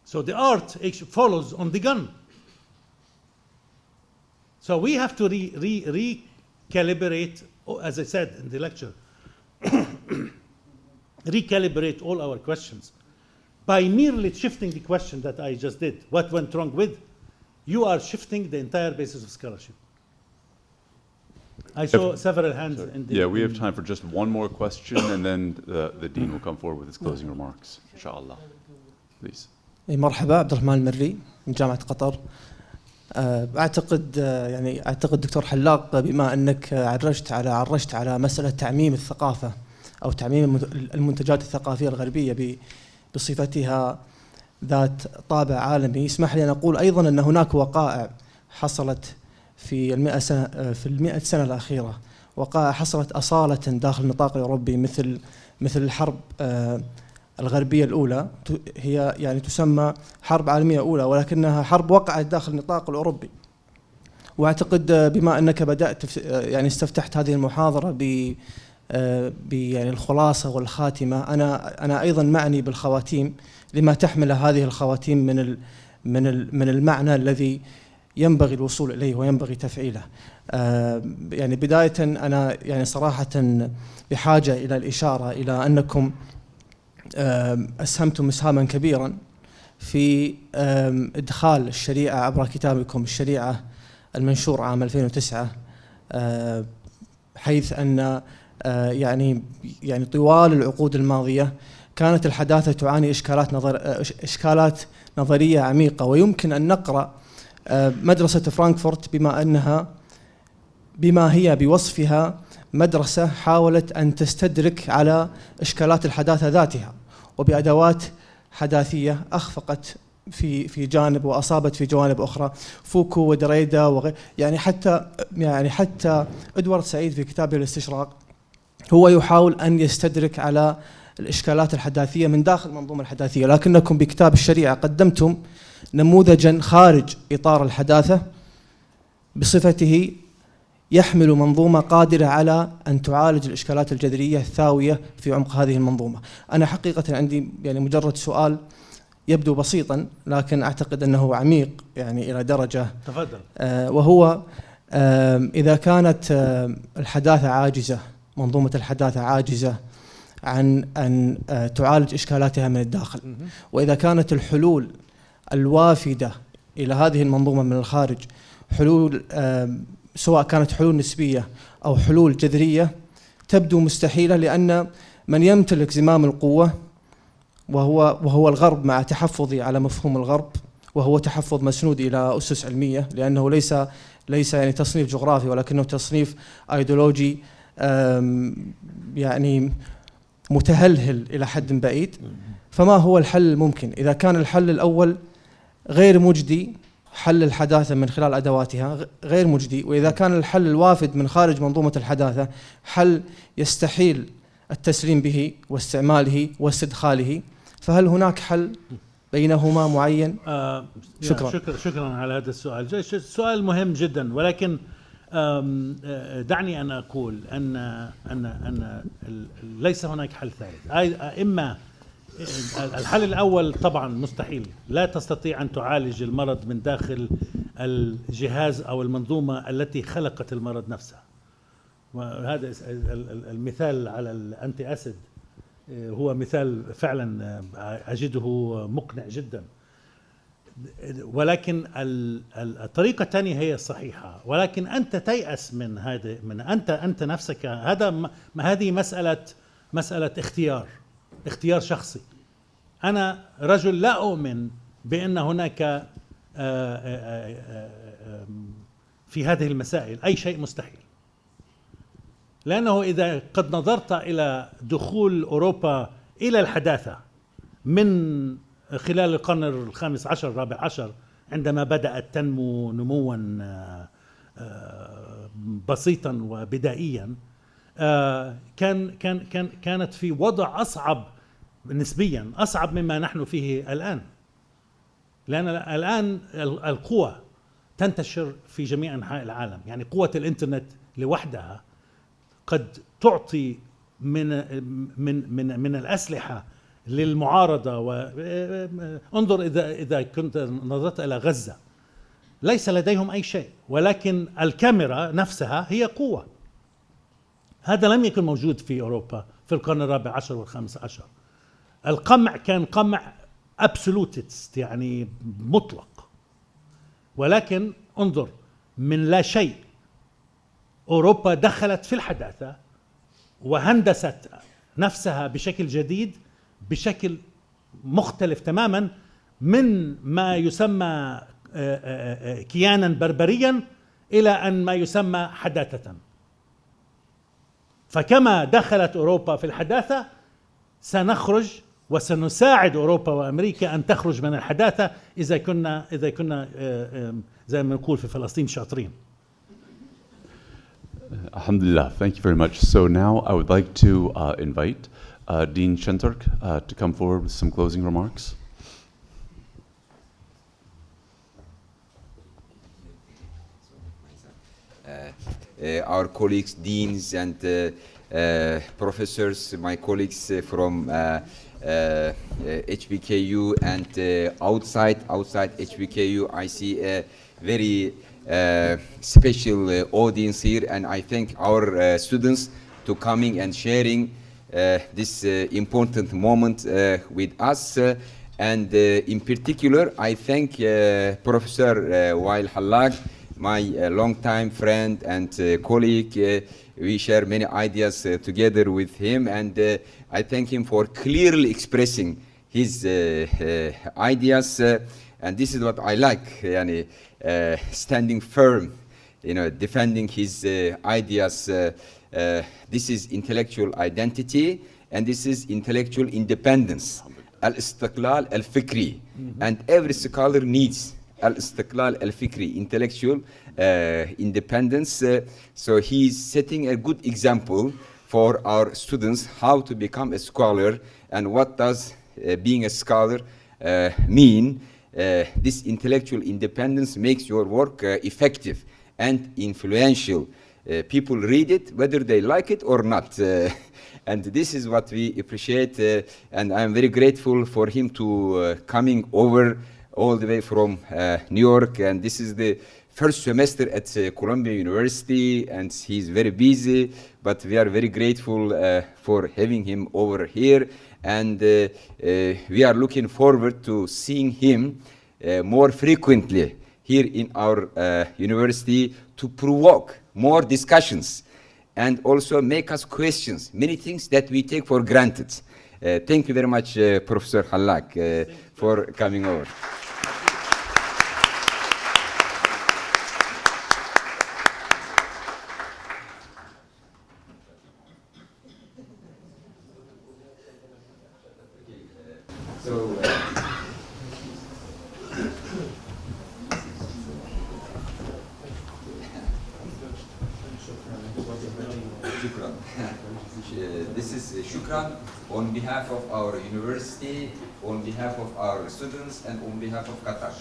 Speaker 2: So the art follows on the gun. So we have to recalibrate, as I said in the lecture, recalibrate all our questions. By merely shifting the question that I just did, what went wrong with, you are shifting the entire basis of scholarship. I saw several hands in the...
Speaker 1: Yeah, we have time for just one more question, and then the Dean will come forward with his closing remarks, inshallah. Please.
Speaker 9: مرحبا، عبد الرحمن المري من جامعة قطر. أعتقد دكتور حلاق بما أنك عرجت على مسألة تعميم الثقافة أو تعميم المنتجات الثقافية الغربية بصفتها ذات طابع عالمي، اسمح لي أن أقول أيضا أن هناك وقائع حصلت في المئة سنة الأخيرة، وقائع حصلت أصالة داخل النطاق الأوروبي مثل الحرب الغربية الأولى، هي يعني تسمى حرب عالمية أولى، ولكنها حرب وقعت داخل النطاق الأوروبي. وأعتقد بما أنك بدأت يعني استفتحت هذه المحاضرة يعني الخلاصة والخاتمة، أنا أيضا معني بالخواتيم لما تحمل هذه الخواتيم من المعنى الذي ينبغي الوصول إليه وينبغي تفعيله. يعني بداية أنا يعني صراحة بحاجة إلى الإشارة إلى أنكم أسهمتم إسهاما كبيرا في إدخال الشريعة عبر كتابكم الشريعة المنشور عام 2009، حيث أن يعني طوال العقود الماضية كانت الحداثة تعاني إشكالات نظرية عميقة، ويمكن أن نقرأ مدرسة فرانكفورت بما هي بوصفها مدرسة حاولت أن تستدرك على إشكالات الحداثة ذاتها وبأدوات حداثية أخفقت في جانب وأصابت في جوانب أخرى. فوكو ودريدا يعني حتى إدوارد سعيد في كتابه الاستشراق هو يحاول أن يستدرك على الإشكالات الحداثية من داخل المنظومة الحداثية، لكنكم بكتاب الشريعة قدمتم نموذجا خارج إطار الحداثة بصفته يحمل منظومة قادرة على أن تعالج الإشكالات الجذرية الثاوية في عمق هذه المنظومة. أنا حقيقة عندي يعني مجرد سؤال يبدو بسيطا لكن أعتقد أنه عميق يعني إلى درجة.
Speaker 2: تفضل.
Speaker 9: وهو إذا كانت الحداثة عاجزة، منظومة الحداثة عاجزة عن أن تعالج إشكالاتها من الداخل، وإذا كانت الحلول الوافدة إلى هذه المنظومة من الخارج حلول سواء كانت حلول نسبية أو حلول جذرية تبدو مستحيلة، لأن من يمتلك زمام القوة وهو الغرب، مع تحفظي على مفهوم الغرب، وهو تحفظ مسنود إلى أسس علمية، لأنه ليس يعني تصنيف جغرافي ولكنه تصنيف أيديولوجي يعني متهلهل إلى حد بعيد. فما هو الحل الممكن إذا كان الحل الأول غير مجدي حل الحداثة من خلال أدواتها غير مجدي، وإذا كان الحل الوافد من خارج منظومة الحداثة حل يستحيل التسليم به واستعماله واستدخاله، فهل هناك حل بينهما معين؟
Speaker 2: شكرا على هذا السؤال. سؤال مهم جدا، ولكن دعني أن أقول أن ليس هناك حل ثالث. إما الحل الأول طبعا مستحيل، لا تستطيع أن تعالج المرض من داخل الجهاز أو المنظومة التي خلقت المرض نفسها. وهذا المثال على الأنتي أسيد هو مثال فعلا أجده مقنع جدا. ولكن الطريقة الثانية هي الصحيحة، ولكن أنت تيأس من هذا، من أنت نفسك. هذه مسألة اختيار شخصي. أنا رجل لا أؤمن بأن هناك في هذه المسائل أي شيء مستحيل، لأنه إذا قد نظرت إلى دخول أوروبا إلى الحداثة من خلال القرن الخامس عشر الرابع عشر، عندما بدأت تنمو نموا بسيطا وبدائيا، كانت في وضع أصعب نسبيا، أصعب مما نحن فيه الآن، لأن الآن القوى تنتشر في جميع أنحاء العالم. يعني قوة الإنترنت لوحدها قد تعطي من الأسلحة للمعارضة. وانظر إذا كنت نظرت إلى غزة، ليس لديهم أي شيء، ولكن الكاميرا نفسها هي قوة. هذا لم يكن موجود في أوروبا في القرن الرابع عشر والخامس عشر. القمع كان قمع absolutist، يعني مطلق. ولكن انظر، من لا شيء أوروبا دخلت في الحداثة وهندست نفسها بشكل جديد، بشكل مختلف تماما من ما يسمى كيانا بربريا إلى أن ما يسمى حداثة. فكما دخلت أوروبا في الحداثة، سنخرج وسنساعد أوروبا وأمريكا أن تخرج من الحداثة إذا كنا زي ما نقول في فلسطين شاطرين.
Speaker 1: Alhamdulillah, thank you very much. So now I would like to invite Dean Shenturk to come forward with some closing remarks.
Speaker 10: Our colleagues, deans and professors, my colleagues from HBKU and outside HBKU, I see a very special audience here, and I thank our students to coming and sharing this important moment with us. And in particular, I thank Professor Wael Hallaq, my longtime friend and colleague. We share many ideas together with him, and I thank him for clearly expressing his ideas. And this is what I like, yani, standing firm, defending his ideas. This is intellectual identity, and this is intellectual independence. Al-istiqlal al-fikri. And every scholar needs al-istiqlal al-fikri, intellectual independence. So he's setting a good example for our students how to become a scholar and what does being a scholar mean. This intellectual independence makes your work effective and influential. People read it whether they like it or not. And this is what we appreciate, and I'm very grateful for him to coming over all the way from New York. And this is the first semester at Columbia University, and he's very busy, but we are very grateful for having him over here. And we are looking forward to seeing him more frequently here in our university to provoke more discussions and also make us questions many things that we take for granted. Thank you very much, Professor Hallaq, for coming over. this is shukran on behalf of our university, on behalf of our students, and on behalf of Qatar.